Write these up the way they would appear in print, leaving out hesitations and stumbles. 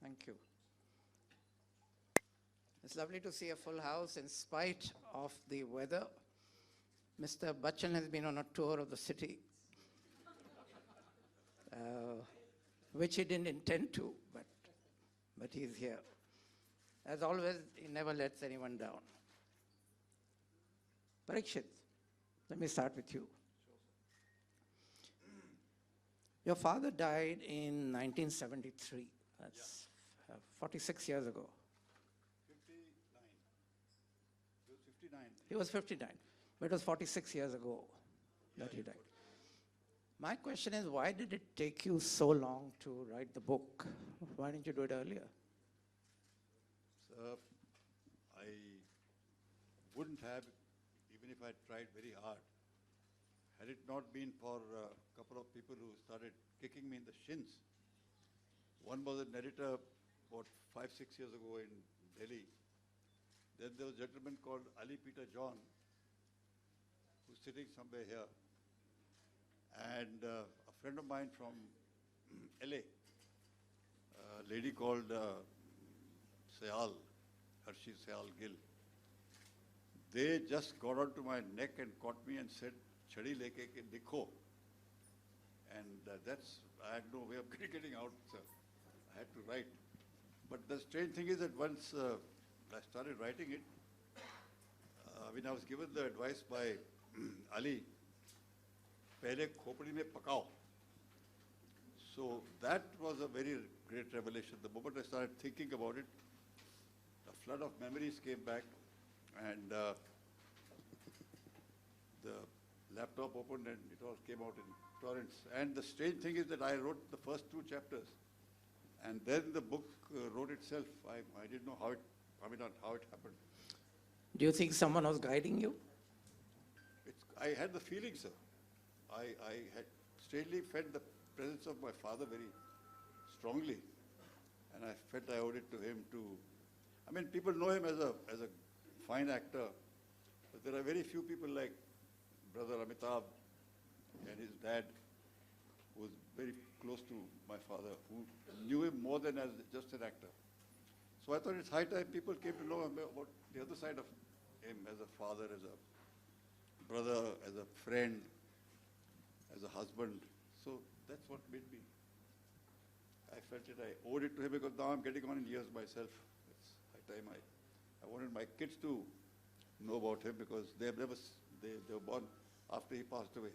Thank you. It's lovely to see a full house in spite of the weather. Mr. Bachchan has been on a tour of the city, which he didn't intend to, but he's here. As always, he never lets anyone down. Parikshat, let me start with you. Your father died in 1973. That's 46 years ago. 59. He was 59, but it was 46 years ago that he died. My question is, why did it take you so long to write the book? Why didn't you do it earlier? Sir, I wouldn't have, even if I tried very hard, had it not been for a couple of people who started kicking me in the shins. One was an editor about 5-6 years ago in Delhi. Then there was a gentleman called Ali Peter John, who's sitting somewhere here. And a friend of mine from LA, a lady called Sayal, Hershey Sayal Gill. They just got onto my neck and caught me and said, "Chadi leke ke dikho." And I had no way of getting out, sir. I had to write. But the strange thing is that once I started writing it, when I was given the advice by Ali, pehle khopadi mein pakao. So that was a very great revelation. The moment I started thinking about it, a flood of memories came back, and the laptop opened and it all came out in torrents. And the strange thing is that I wrote the first 2 chapters, and then the book wrote itself. I didn't know how it happened. Do you think someone was guiding you? I had the feeling, sir. I had strangely felt the presence of my father very strongly, and I felt I owed it to him to. I mean, people know him as a fine actor, but there are very few people like brother Amitabh and his dad, who was very close to my father, who knew him more than as just an actor. So I thought it's high time people came to know about the other side of him as a father, as a brother, as a friend, as a husband. So that's what made me. I felt it, I owed it to him, because now I'm getting on in years myself. It's high time I wanted my kids to know about him, because they were born after he passed away.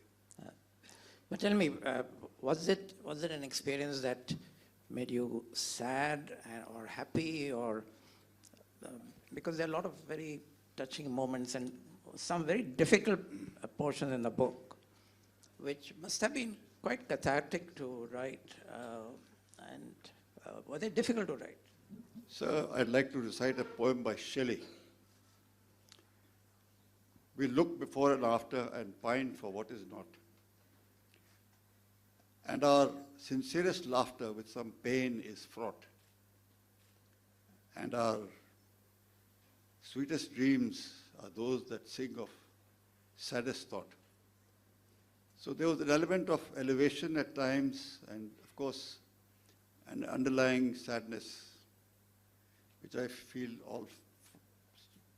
But tell me, was it an experience that made you sad or happy, or because there are a lot of very touching moments and some very difficult portions in the book, which must have been quite cathartic to write, and were they difficult to write? Sir, I'd like to recite a poem by Shelley. We look before and after and pine for what is not. And our sincerest laughter with some pain is fraught. And our sweetest dreams are those that sing of saddest thought. So there was an element of elevation at times, and of course, an underlying sadness, which I feel all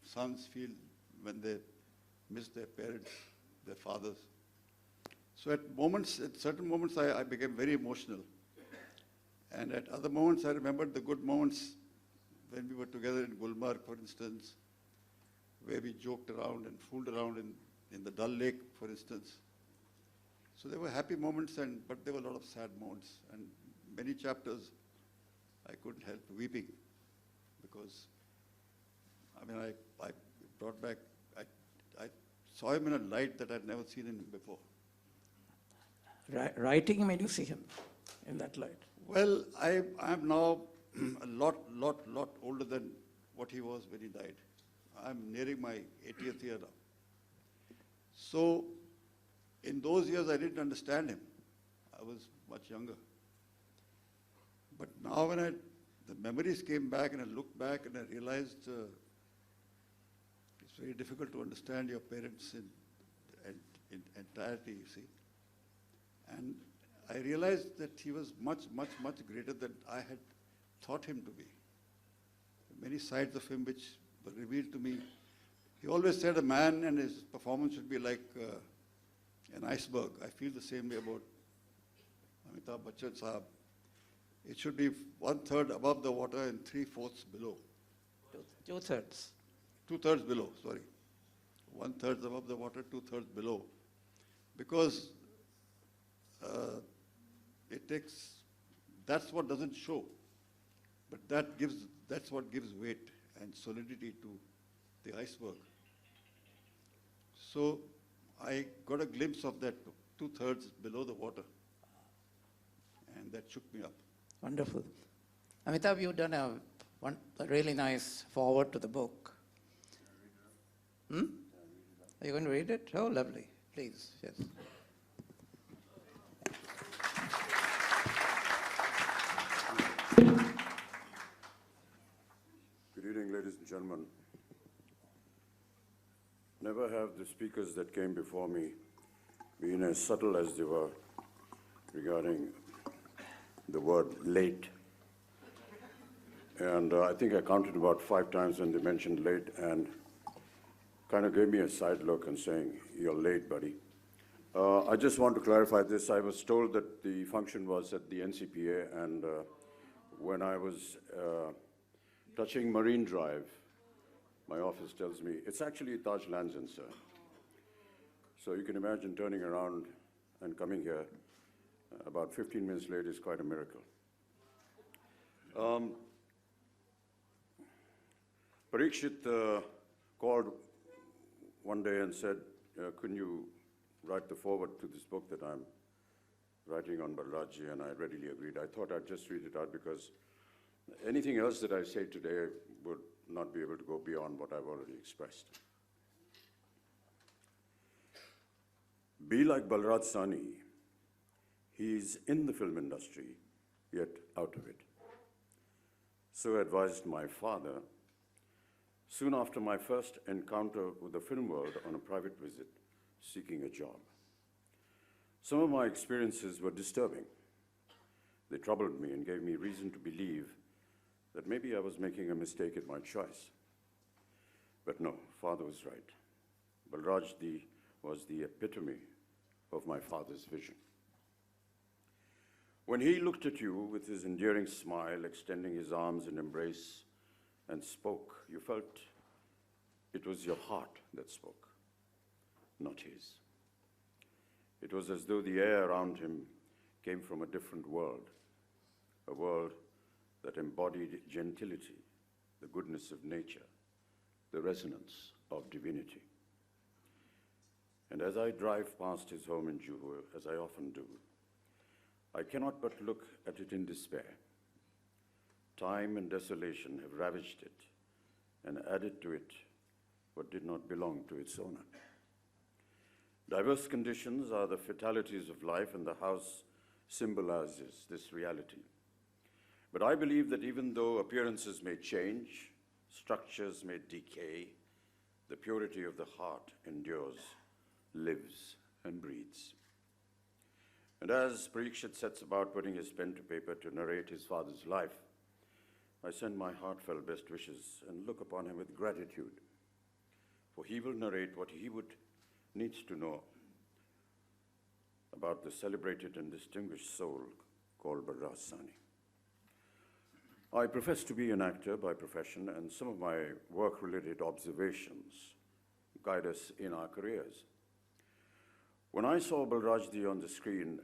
sons feel when they miss their parents, their fathers. So at certain moments, I became very emotional. And at other moments, I remembered the good moments when we were together in Gulmarg, for instance, where we joked around and fooled around in the Dal Lake, for instance. So there were happy moments, but there were a lot of sad moments. And many chapters, I couldn't help weeping, because, I mean, I brought back, I saw him in a light that I'd never seen him before. Writing made you see him in that light? Well, I'm now a lot older than what he was when he died. I'm nearing my 80th year now. So in those years, I didn't understand him. I was much younger. But now when the memories came back and I looked back and I realized it's very difficult to understand your parents in entirety, you see. And I realized that he was much greater than I had thought him to be. Many sides of him which were revealed to me. He always said a man and his performance should be like an iceberg. I feel the same way about Amitabh Bachchan Sahab. It should be 1/3 above the water and 3/4 below. 2/3. 2/3 below, sorry. 1/3 above the water, 2/3 below. Because that's what doesn't show. But that's what gives weight and solidity to the iceberg. So I got a glimpse of that 2/3 below the water. And that shook me up. Wonderful. Amitabh, you've done a really nice forward to the book. Are you going to read it? Oh, lovely. Please, yes. Good evening, ladies and gentlemen. Never have the speakers that came before me been as subtle as they were regarding the word late. And I think I counted about 5 times when they mentioned late and kind of gave me a side look and saying, "You're late, buddy." I just want to clarify this. I was told that the function was at the NCPA, and when I was touching Marine Drive, my office tells me, it's actually Taj Lands End, sir. So you can imagine turning around and coming here about 15 minutes late is quite a miracle. Parikshat called one day and said, couldn't you write the foreword to this book that I'm writing on Balraj, and I readily agreed. I thought I'd just read it out because anything else that I say today would not be able to go beyond what I've already expressed. Be like Balraj Sahni. He's in the film industry, yet out of it. So advised my father, soon after my first encounter with the film world on a private visit, seeking a job. Some of my experiences were disturbing. They troubled me and gave me reason to believe that maybe I was making a mistake in my choice. But no, father was right. Balraj was the epitome of my father's vision. When he looked at you with his endearing smile, extending his arms in embrace, and spoke, you felt it was your heart that spoke, not his. It was as though the air around him came from a different world, a world that embodied gentility, the goodness of nature, the resonance of divinity. And as I drive past his home in Juhu, as I often do, I cannot but look at it in despair. Time and desolation have ravaged it and added to it what did not belong to its owner. Diverse conditions are the fatalities of life, and the house symbolizes this reality. But I believe that even though appearances may change, structures may decay, the purity of the heart endures, lives, and breathes. And as Parikshat sets about putting his pen to paper to narrate his father's life, I send my heartfelt best wishes and look upon him with gratitude, for he will narrate what he would need to know about the celebrated and distinguished soul called Balraj Sahni. I profess to be an actor by profession, and some of my work-related observations guide us in our careers. When I saw Balraj on the screen,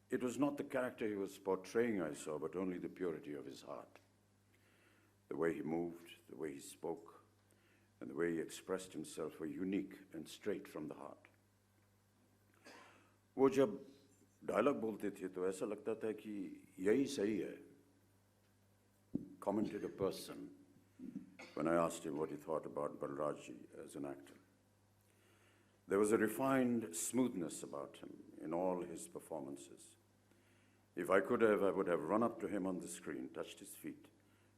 it was not the character he was portraying I saw, but only the purity of his heart. The way he moved, the way he spoke, and the way he expressed himself were unique and straight from the heart. वो जब dialogue बोलते थे तो ऐसा लगता था कि यही सही है. Commented a person when I asked him what he thought about Balraj as an actor. There was a refined smoothness about him in all his performances. If I could have, I would have run up to him on the screen, touched his feet,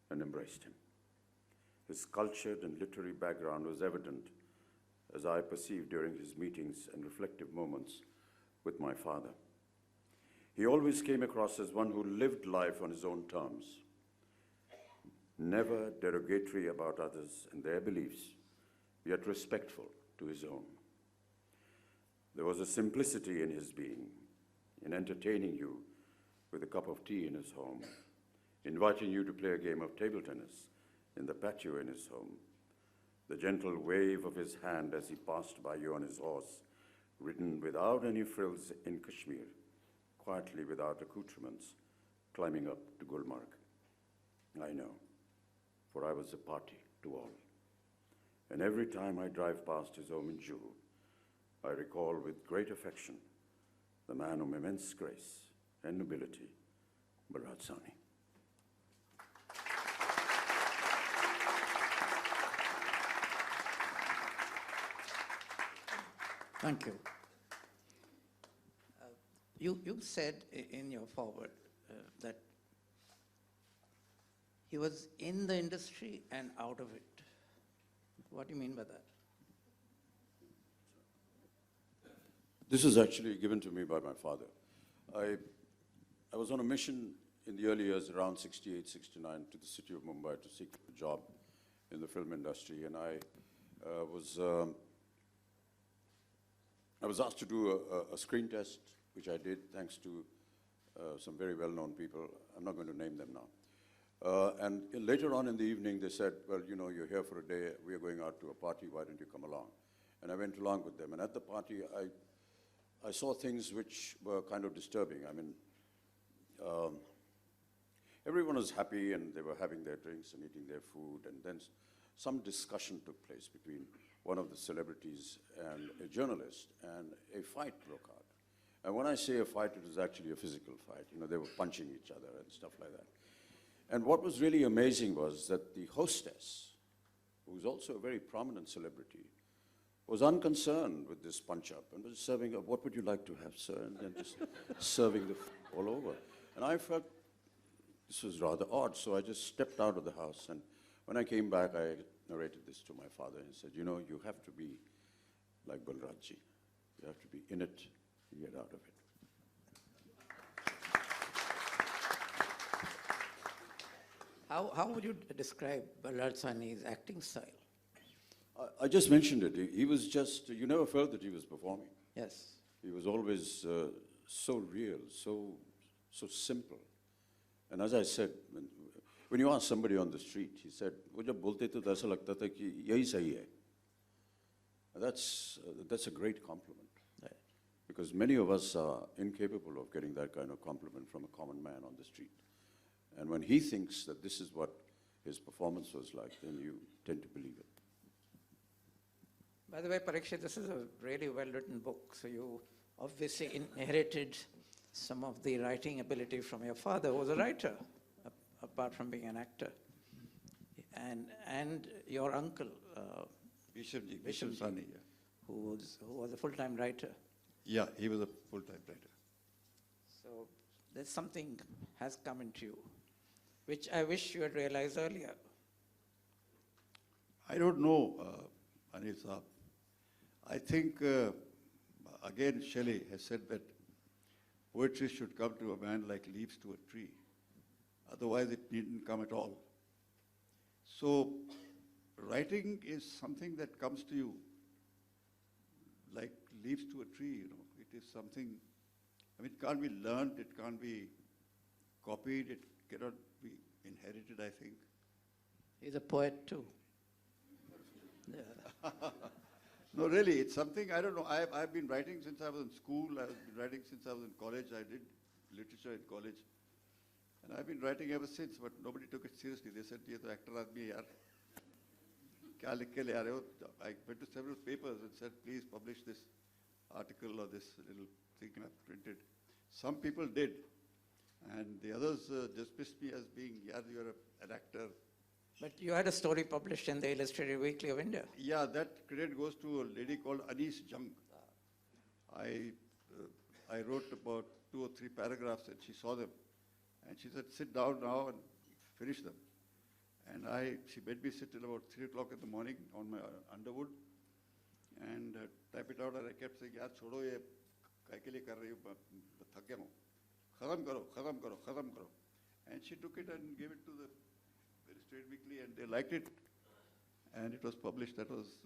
and embraced him. His cultured and literary background was evident, as I perceived during his meetings and reflective moments with my father. He always came across as one who lived life on his own terms, never derogatory about others and their beliefs, yet respectful to his own. There was a simplicity in his being, in entertaining you with a cup of tea in his home, inviting you to play a game of table tennis in the patio in his home, the gentle wave of his hand as he passed by you on his horse, ridden without any frills in Kashmir, quietly without accoutrements, climbing up to Gulmarg. I know, for I was a party to all. And every time I drive past his home in Juhu, I recall with great affection the man of immense grace and nobility, Balraj Sahni. Thank you. You said in your foreword that he was in the industry and out of it. What do you mean by that? This is actually given to me by my father. I was on a mission in the early years, around 68, 69, to the city of Mumbai to seek a job in the film industry, and I was asked to do a screen test, which I did, thanks to some very well-known people. I'm not going to name them now. And later on in the evening, they said, well, you know, you're here for a day. We are going out to a party. Why don't you come along? And I went along with them. And at the party, I saw things which were kind of disturbing. I mean, everyone was happy, and they were having their drinks and eating their food. And then some discussion took place between one of the celebrities and a journalist, and a fight broke out. And when I say a fight, it was actually a physical fight. You know, they were punching each other and stuff like that. And what was really amazing was that the hostess, who was also a very prominent celebrity, was unconcerned with this punch-up and was serving, what would you like to have, sir? And then just serving the food all over. And I felt this was rather odd, so I just stepped out of the house. And when I came back, I narrated this to my father and said, you know, you have to be like Balrajji. You have to be in it to get out of it. How would you describe Balraj Sahni's acting style? I just mentioned it. He was just, you never felt that he was performing. Yes. He was always so real, so simple. And as I said, when you ask somebody on the street, he said, "वो जब बोलते थे तो ऐसा लगता था कि यही सही है." That's a great compliment. Right. Because many of us are incapable of getting that kind of compliment from a common man on the street. And when he thinks that this is what his performance was like, then you tend to believe it. By the way, Parikshat, this is a really well-written book, so you obviously inherited some of the writing ability from your father, who was a writer, apart from being an actor. And your uncle, Vishal Sahni, yeah. who was a full-time writer. Yeah, he was a full-time writer. So there's something has come into you, which I wish you had realized earlier. I don't know, Anil Saab. I think, again, Shelley has said that poetry should come to a man like leaves to a tree. Otherwise, it needn't come at all. So, writing is something that comes to you like leaves to a tree, you know. It is something, I mean, it can't be learned, it can't be copied, it cannot be inherited, I think. He's a poet too. Yeah. No, really, it's something, I don't know, I've been writing since I was in school, I've been writing since I was in college, I did literature in college. And I've been writing ever since, but nobody took it seriously. They said, "Ye to actor aadmi hai yaar. Kya likh ke le aa rahe ho?" I went to several papers and said, "Please publish this article or this little thing I've printed." Some people did, and the others dismissed me as being, "Yeah, you're an actor." But you had a story published in the Illustrated Weekly of India. Yeah, that credit goes to a lady called Anis Jung. I wrote about 2 or 3 paragraphs and she saw them. And she said, "Sit down now and finish them." And she made me sit till about 3 o'clock in the morning on my underwood and type it out. And I kept saying, "Yaar, chodo ye, kai ke liye kar rahi ho, thak gaya hu. Khatam karo, khatam karo, khatam karo." And she took it and gave it to the very straight weekly, and they liked it, and it was published. That was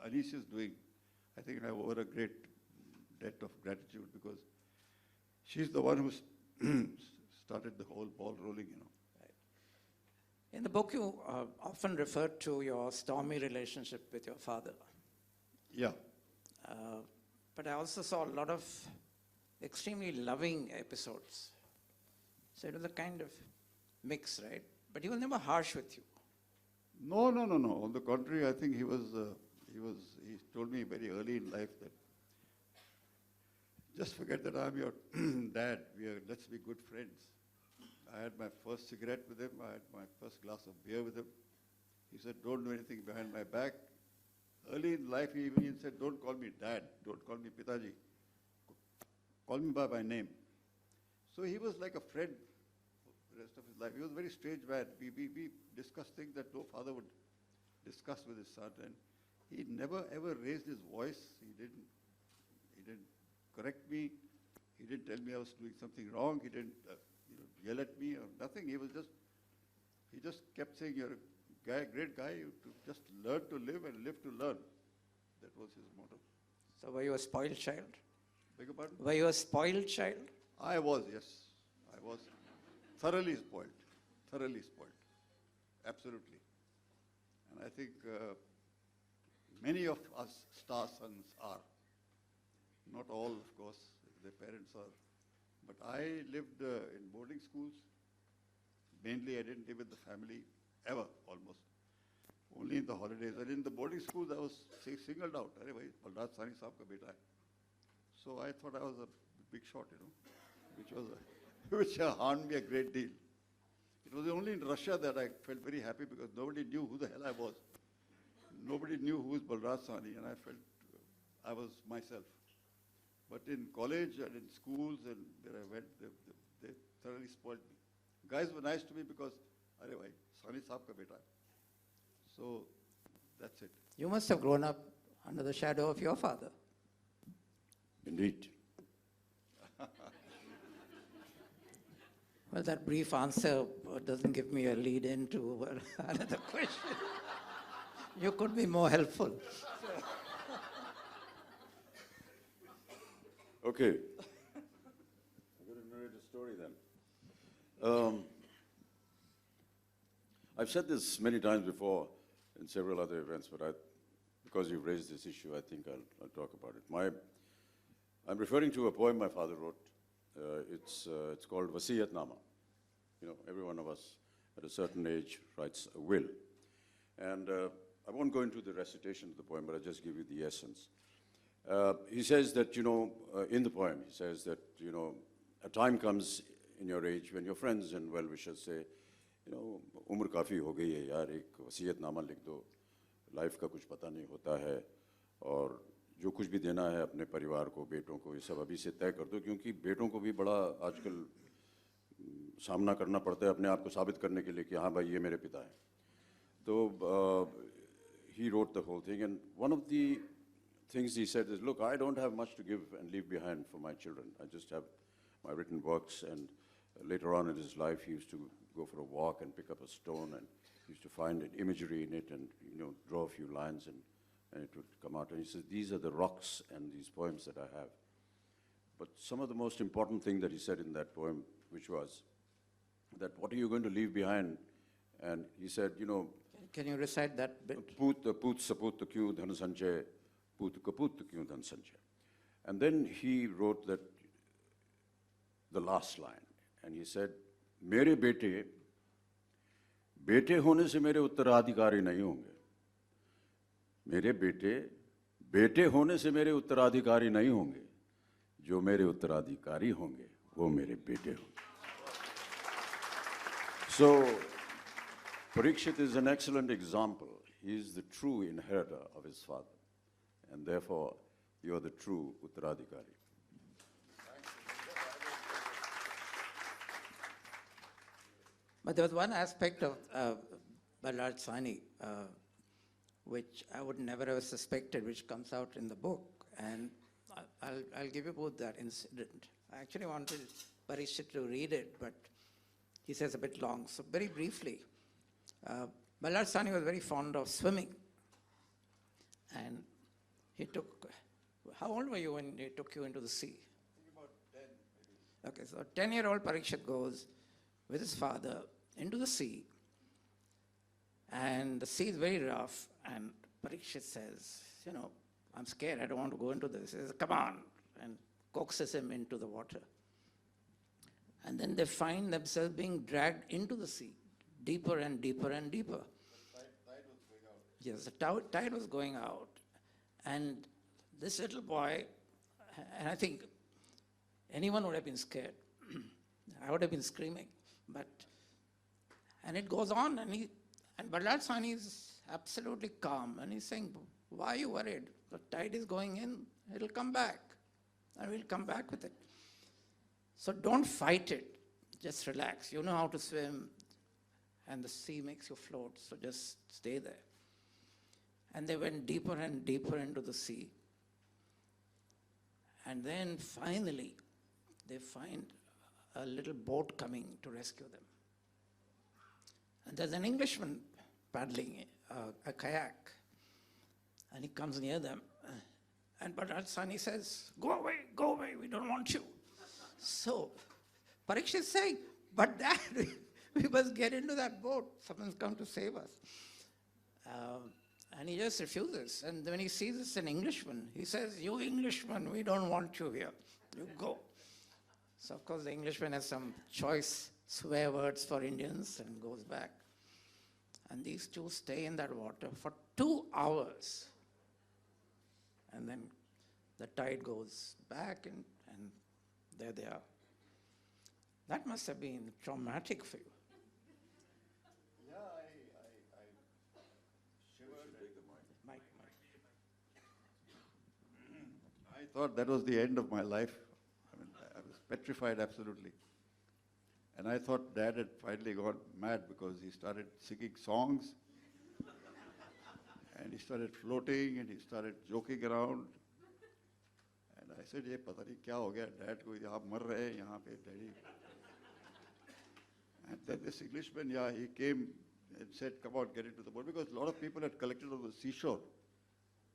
Alicia's doing. I think I owe her a great debt of gratitude because she's the one who started the whole ball rolling, you know. In the book, you often refer to your stormy relationship with your father. Yeah. But I also saw a lot of extremely loving episodes. So it was a kind of mix, right? But he was never harsh with you. No. On the contrary, I think he told me very early in life that just forget that I'm your dad. Let's be good friends. I had my first cigarette with him. I had my first glass of beer with him. He said, don't do anything behind my back. Early in life, he even said, don't call me dad. Don't call me Pitaji. Call me by my name. So he was like a friend for the rest of his life. He was a very strange man. We discussed things that no father would discuss with his son. And he never ever raised his voice. He didn't correct me. He didn't tell me I was doing something wrong. He didn't yell at me or nothing. He just kept saying, you're a great guy. You just learn to live and live to learn. That was his motto. So were you a spoiled child? Beg your pardon? Were you a spoiled child? I was, yes. I was thoroughly spoiled. Thoroughly spoiled. Absolutely. And I think many of us star sons are. Not all, of course, their parents are. But I lived in boarding schools. Mainly, I didn't live with the family ever, almost. Only in the holidays. And in the boarding schools, I was singled out. Arey bhai, Balraj Sahni saab ka beta hai. So I thought I was a big shot, which harmed me a great deal. It was only in Russia that I felt very happy because nobody knew who the hell I was. Nobody knew who was Balraj Sahni, and I felt I was myself. But in college and in schools and where I went, they thoroughly spoiled me. Guys were nice to me because, arey bhai, Sahni saab ka beta hai. So that's it. You must have grown up under the shadow of your father. Indeed. Well, that brief answer doesn't give me a lead into another question. You could be more helpful. Okay. I'm going to narrate a story then. I've said this many times before in several other events, but because you've raised this issue, I think I'll talk about it. I'm referring to a poem my father wrote. It's called Vasiyatnama. Every one of us at a certain age writes a will. And I won't go into the recitation of the poem, but I'll just give you the essence. He says that, in the poem, he says that, a time comes in your age when your friends and well-wishers say, umr kafi ho gayi hai yaar, ek wasiyatnama likh do, life ka kuch pata nahi hota hai, aur जो कुछ भी देना है अपने परिवार को, बेटों को, ये सब अभी से तय कर दो, क्योंकि बेटों को भी बड़ा आजकल सामना करना पड़ता है अपने आप को साबित करने के लिए कि हाँ भाई ये मेरे पिता हैं. तो he wrote the whole thing, and one of the things he said is, look, I don't have much to give and leave behind for my children. I just have my written works, and later on in his life he used to go for a walk and pick up a stone and used to find an imagery in it and draw a few lines and it would come out. And he says, these are the rocks and these poems that I have. But some of the most important thing that he said in that poem, which was that what are you going to leave behind? And he said, Can you recite that bit? Put saput kyu dhan sanchay, put kaput kyu dhan sanchay. And then he wrote that, the last line, and he said, मेरे बेटे, बेटे होने से मेरे उत्तराधिकारी नहीं होंगे. मेरे बेटे, बेटे होने से मेरे उत्तराधिकारी नहीं होंगे. जो मेरे उत्तराधिकारी होंगे, वो मेरे बेटे होंगे. So, Parikshat is an excellent example. He is the true inheritor of his father, and therefore, you are the true Uttaradhikari. But there was one aspect of Balraj Sahni which I would never have suspected, which comes out in the book. And I'll give you both that incident. I actually wanted Parikshat to read it, but he says a bit long. So very briefly, Balraj Sahni was very fond of swimming. And he took, how old were you when he took you into the sea? About 10, maybe. Okay, so 10-year-old Parikshat goes with his father into the sea. And the sea is very rough. And Parikshat says, you know, I'm scared, I don't want to go into this. He says, come on, and coaxes him into the water. And then they find themselves being dragged into the sea, deeper and deeper and deeper. The tide was going out. Yes, the tide was going out. And this little boy, and I think anyone would have been scared. I would have been screaming. And it goes on, and Balraj Sahni is absolutely calm. And he's saying, why are you worried? The tide is going in, it'll come back. And we'll come back with it. So don't fight it. Just relax. You know how to swim, and the sea makes you float. So just stay there. And they went deeper and deeper into the sea. And then finally, they find a little boat coming to rescue them. And there's an Englishman paddling a kayak. And he comes near them. And Balraj Sahni says, go away, we don't want you. So Parikshat is saying, but Dad, we must get into that boat. Someone's come to save us. And he just refuses. And when he sees it's an Englishman, he says, you Englishman, we don't want you here. You go. So of course the Englishman has some choice swear words for Indians and goes back. And these two stay in that water for 2 hours. And then the tide goes back and there they are. That must have been traumatic for you. Yeah, I shivered. Mike. I thought that was the end of my life. I mean, I was petrified absolutely. And I thought Dad had finally gone mad because he started singing songs. And he started floating and he started joking around. And I said, "Ye pata nahi kya ho gaya? Dad ko yahan mar rahe hain, yahan pe daddy." And then this Englishman, he came and said, "Come on, get into the boat," because a lot of people had collected on the seashore.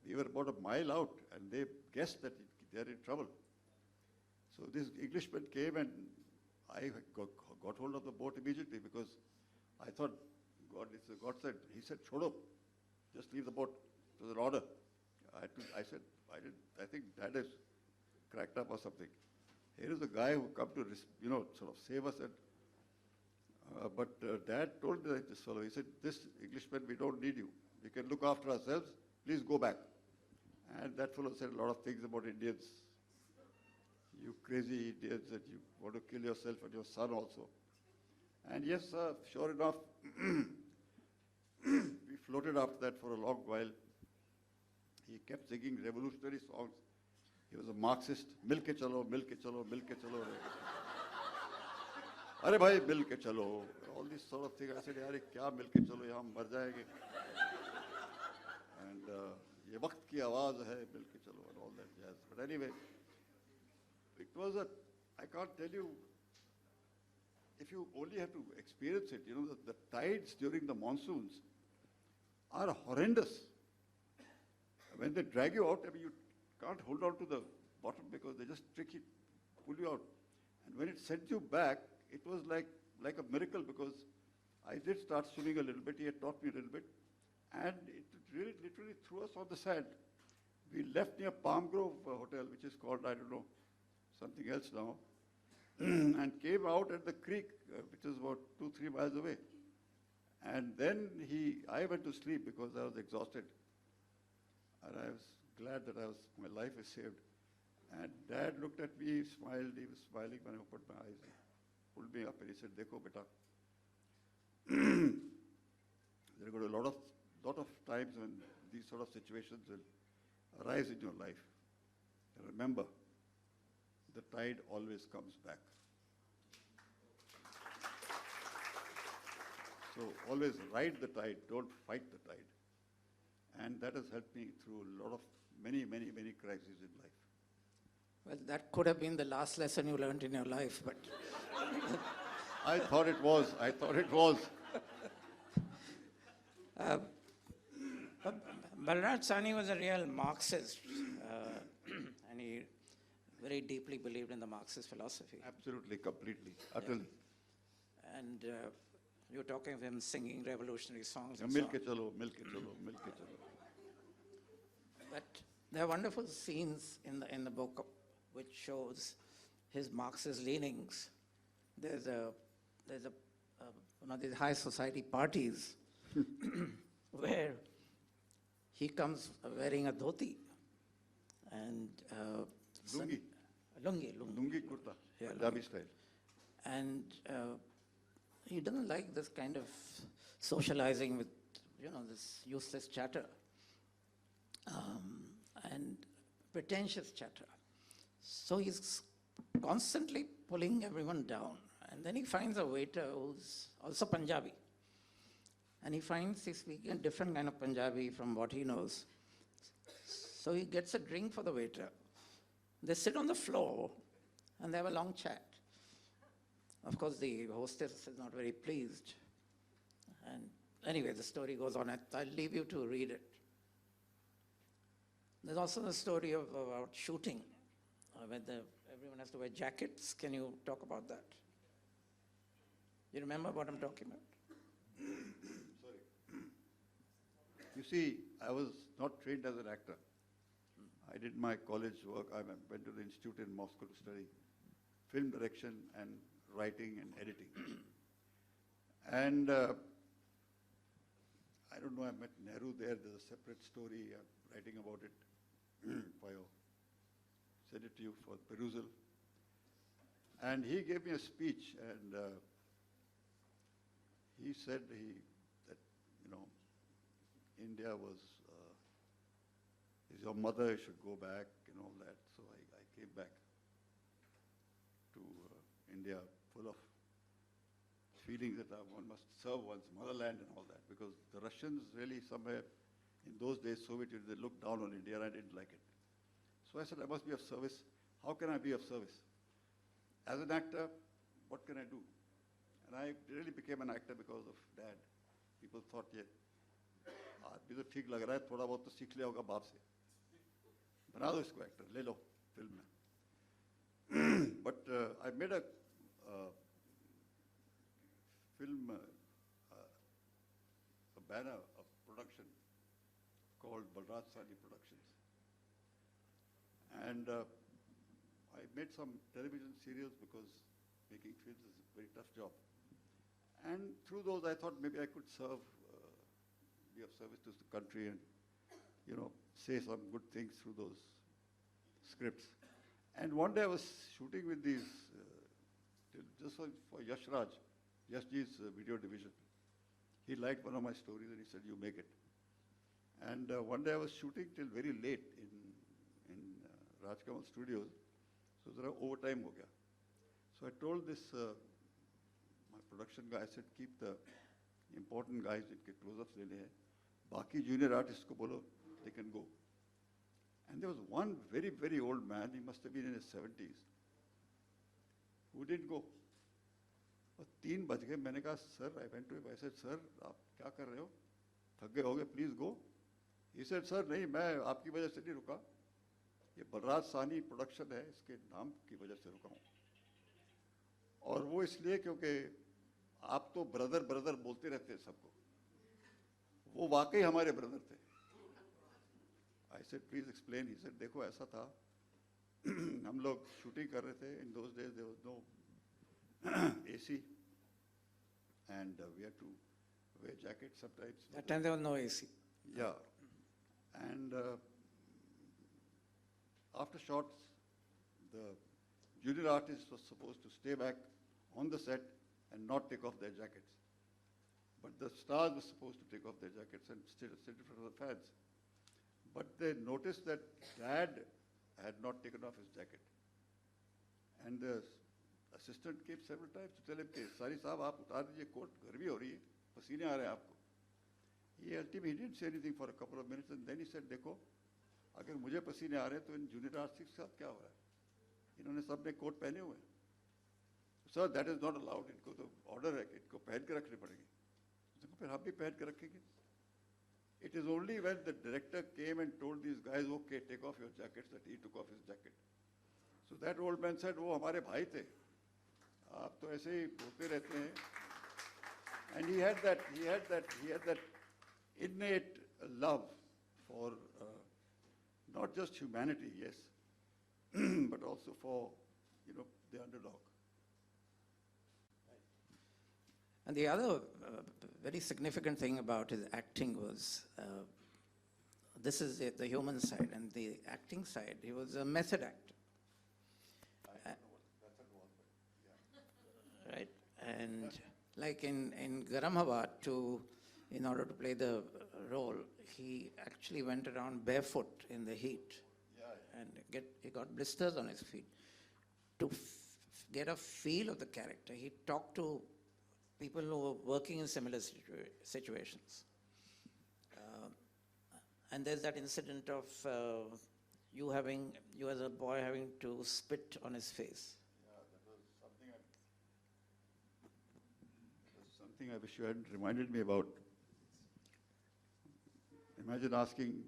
We were about a mile out, and they guessed that they're in trouble. So this Englishman came, and I got hold of the boat immediately because I thought, God said, he said, "Chodo, just leave the boat." It was an order. I said, I think Dad is cracked up or something. Here is a guy who come to, sort of save us. But Dad told this fellow, he said, "This Englishman, we don't need you. We can look after ourselves. Please go back." And that fellow said a lot of things about Indians. You crazy Indians, that you want to kill yourself and your son also. And yes, sure enough, we floated after that for a long while. He kept singing revolutionary songs. He was a Marxist. Mil ke chalo, mil ke chalo, mil ke chalo. Arey bhai, mil ke chalo. All these sort of things. I said, yaar, kya mil ke chalo, yahan mar jayenge. And ye waqt ki awaaz hai, mil ke chalo, and all that jazz. But anyway, it was I can't tell you, if you only have to experience it, the tides during the monsoons are horrendous. When they drag you out, I mean, you can't hold on to the bottom because they just trick you, pull you out. And when it sent you back, it was like a miracle because I did start swimming a little bit. He had taught me a little bit. And it really literally threw us on the sand. We left near Palm Grove Hotel, which is called, I don't know, something else now, and came out at the creek, which is about 2-3 miles away. And then I went to sleep because I was exhausted. And I was glad that my life was saved. And Dad looked at me, smiled. He was smiling when I opened my eyes. He pulled me up and he said, "Dekho, beta." There are going to be a lot of times when these sort of situations will arise in your life. And remember, the tide always comes back. So always ride the tide, don't fight the tide. And that has helped me through a lot of many crises in life. Well, that could have been the last lesson you learned in your life, but I thought it was. I thought it was. Balraj Sahni was a real Marxist, and he very deeply believed in the Marxist philosophy. Absolutely, completely, utterly. And you were talking of him singing revolutionary songs. And Mil so ke on. chalo, mil ke chalo, mil ke chalo. But there are wonderful scenes in the book which shows his Marxist leanings. There's one of these high society parties where he comes wearing a dhoti and Lungi. lungi. Lungi kurta, Yeah, Punjabi style. And he doesn't like this kind of socializing with, this useless chatter and pretentious chatter. So he's constantly pulling everyone down. And then he finds a waiter who's also Punjabi. And he finds he's speaking a different kind of Punjabi from what he knows. So he gets a drink for the waiter. They sit on the floor and they have a long chat. Of course, the hostess is not very pleased. And anyway, the story goes on. I'll leave you to read it. There's also the story about shooting, where everyone has to wear jackets. Can you talk about that? You remember what I'm talking about? Sorry. You see, I was not trained as an actor. I did my college work. I went to the institute in Moscow to study film direction and writing and editing. And I don't know, I met Nehru there. There's a separate story. I'm writing about it for you. Send it to you for perusal. And he gave me a speech, and he said that, India was, is your mother, you should go back and all that. So I came back to India full of feelings that one must serve one's motherland and all that, because the Russians really somewhere in those days, Soviet Union, they looked down on India and I didn't like it. So I said, I must be of service. How can I be of service? As an actor, what can I do? And I really became an actor because of Dad. People thought, yeah, आदमी तो ठीक लग रहा है, थोड़ा बहुत तो सीख लिया होगा बाप से. बना दो इसको एक्टर, ले लो फिल्म में. But I made a film, a banner of production called Balraj Sahni Productions. And I made some television serials because making films is a very tough job. And through those, I thought maybe I could serve, be of service to the country and, say some good things through those scripts. And one day I was shooting with these, just for Yash Raj, Yashji's video division. He liked one of my stories and he said, you make it. And one day I was shooting till very late in Rajkamal Studios. So there was overtime ho gaya. So I told this, my production guy, I said, keep the important guys, jinke close-ups lene hai. Baki junior artists ko bolo, they can go. And there was one very, very old man, he must have been in his 70s, who didn't go. और 3 बज गए, मैंने कहा, sir, I went to him, I said, sir, आप क्या कर रहे हो? थक गए होगे, please go. He said, sir, नहीं, मैं आपकी वजह से नहीं रुका. ये बलराज साहनी प्रोडक्शन है, इसके नाम की वजह से रुका हूँ. और वो इसलिए क्योंकि आप तो ब्रदर ब्रदर बोलते रहते हैं सबको. वो वाकई हमारे ब्रदर थे. I said, please explain. He said, देखो ऐसा था, हम लोग शूटिंग कर रहे थे. In those days there was no AC, and we had to wear jackets sometimes. That time there was no AC. Yeah, and after shots, the junior artist was supposed to stay back on the set and not take off their jackets. But the stars were supposed to take off their jackets and sit in front of the fans. But they noticed that Dad had not taken off his jacket. And the assistant came several times to tell him, Sari Saab, aap utar dijiye coat, garmi ho rahi hai, pasine aa rahe hain aapko. He ultimately didn't say anything for a couple of minutes, and then he said, देखो, अगर मुझे पसीने आ रहे हैं तो in junior artist के साथ क्या हो रहा है? इन्होंने सबने कोट पहने हुए हैं. Sir that is not allowed, इनको तो ऑर्डर है कि इनको पहन के रखनी पड़ेगी। देखो फिर हम भी पहन के रखेंगे। It is only when the director came and told these guys, okay, take off your jackets, that he took off his jacket. So that old man said, वो हमारे भाई थे, आप तो ऐसे ही बोलते रहते हैं। And he had that innate love for not just humanity, yes, but also for, you know, the underdog. And the other very significant thing about his acting was, this is the human side, and the acting side, he was a method actor. Right? And like in Garam Hawa, in order to play the role, he actually went around barefoot in the heat. And he got blisters on his feet. To get a feel of the character, he talked to people who were working in similar situations. And there's that incident of you as a boy having to spit on his face. Yeah, that was something I wish you hadn't reminded me about. Imagine asking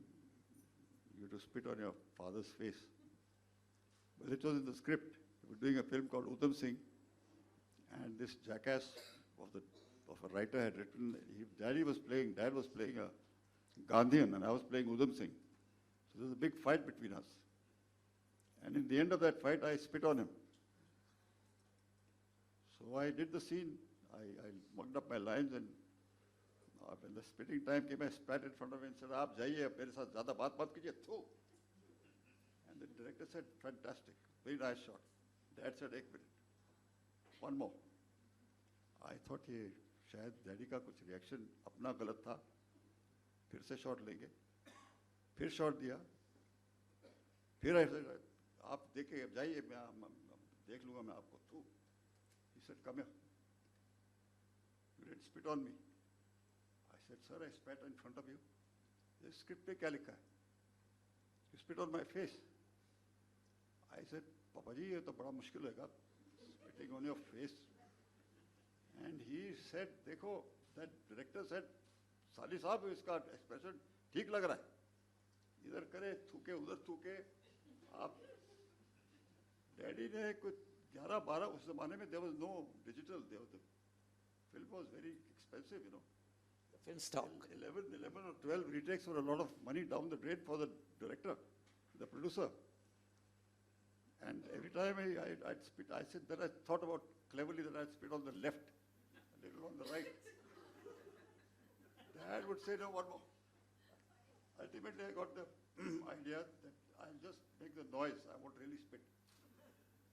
you to spit on your father's face. Well, it was in the script. We were doing a film called Udham Singh, and this jackass of a writer had written, Dad was playing a Gandhian, and I was playing Udham Singh. So there was a big fight between us. And in the end of that fight, I spit on him. So I did the scene. I mugged up my lines, and when the spitting time came, I spat in front of him and said, "Aap jaiye, mere saath zyada baat mat kijiye, thu." And the director said, "Fantastic, very nice shot." Dad said, "Ek minute, one more." I thought ये शायद daddy का कुछ reaction अपना गलत था, फिर से shot लेंगे, फिर शॉट दिया, फिर ऐसे आप देखे जाइए, मैं देख लूँगा मैं आपको, थू। He said, "Come here. You didn't spit on me." I said, "Sir, I spat in front of you. The script पे क्या लिखा है? You spit on my face." I said, "Papa ji, ये तो बड़ा मुश्किल होगा, spitting on your face." And he said, देखो, that director said, "साली साहब, इसका expression ठीक लग रहा है, इधर करे थूके उधर थूके आप." डैडी ने कुछ 11-12, उस जमाने में there was no digital, the film was very expensive, you know. The film stock. 11 or 12 retakes were a lot of money down the drain for the director, the producer. And every time I'd spit, I said that I thought about cleverly that I'd spit on the left, a little on the right. Dad would say, "No, one more." Ultimately, I got the idea that I'll just make the noise. I won't really spit.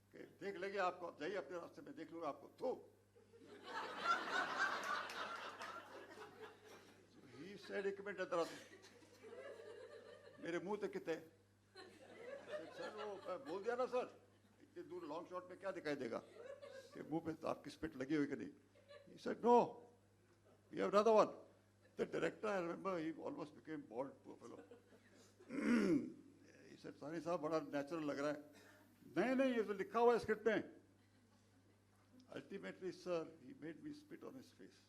Okay, देख लेंगे आपको, आप जाइए अपने रास्ते में, देख लूँगा आपको, थू। So he said, "एक मिनट इधर आ, मेरे मुंह तक कितने?" सर वो बोल दिया ना सर, इतनी दूर लॉन्ग शॉट में क्या दिखाई देगा कि मुंह पे तो आपकी स्पिट लगी हुई कि नहीं? He said, "No, we have another one." The director, I remember, he almost became bald, poor fellow. He said, "Sahni साहब, बड़ा नेचुरल लग रहा है." नहीं, ये तो लिखा हुआ है स्क्रिप्ट में. Ultimately, sir, he made me spit on his face.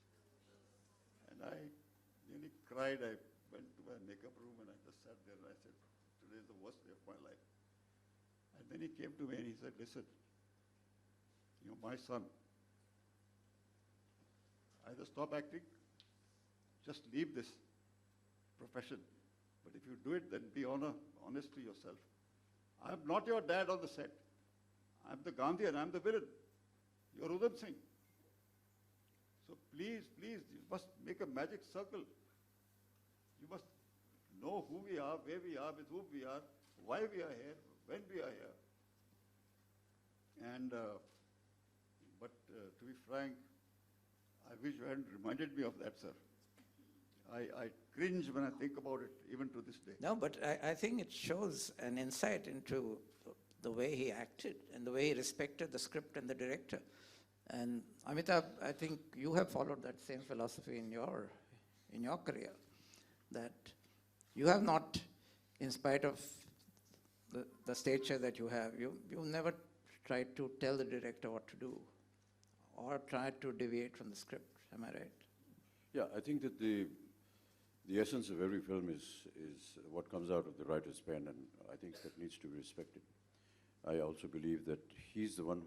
And I nearly cried. I went to my makeup room and I just sat there and I said, "Today is the worst day of my life." And then he came to me and he said, "Listen, you're my son. Either stop acting, just leave this profession. But if you do it, then be honest to yourself. I'm not your dad on the set. I'm the Gandhian, I'm the villain. You're Udham Singh. So please, you must make a magic circle. You must know who we are, where we are, with whom we are, why we are here, when we are here." And, but to be frank, I wish you hadn't reminded me of that, sir. I cringe when I think about it, even to this day. No, but I think it shows an insight into the way he acted and the way he respected the script and the director. And Amitabh, I think you have followed that same philosophy in your career, that you have not, in spite of the stature that you have, you never tried to tell the director what to do. or tried to deviate from the script. Am I right? Yeah, I think that the essence of every film is what comes out of the writer's pen, and I think that needs to be respected. I also believe that he's the one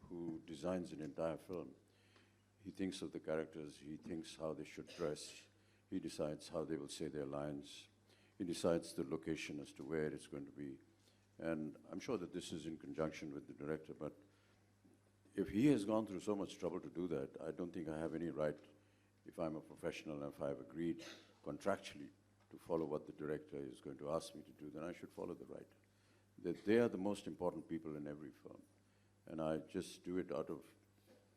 who designs an entire film. He thinks of the characters, he thinks how they should dress, he decides how they will say their lines, he decides the location as to where it's going to be. And I'm sure that this is in conjunction with the director, but if he has gone through so much trouble to do that, I don't think I have any right, if I'm a professional and if I've agreed contractually to follow what the director is going to ask me to do, then I should follow the writer. That they are the most important people in every film. And I just do it out of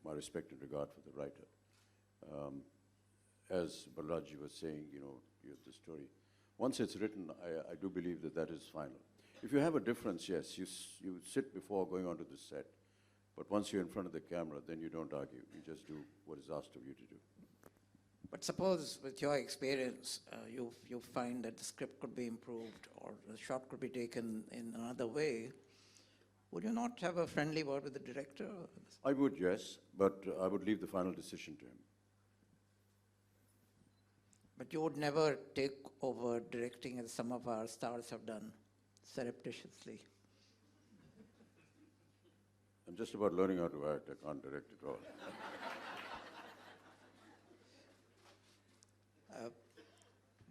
my respect and regard for the writer. As Balraj was saying, you know, the story. Once it's written, I do believe that that is final. If you have a difference, yes, you sit before going onto the set. But once you're in front of the camera, then you don't argue. You just do what is asked of you to do. But suppose with your experience, you find that the script could be improved or the shot could be taken in another way, would you not have a friendly word with the director? I would, yes, but I would leave the final decision to him. But you would never take over directing as some of our stars have done, surreptitiously. I'm just about learning how to act. I can't direct at all.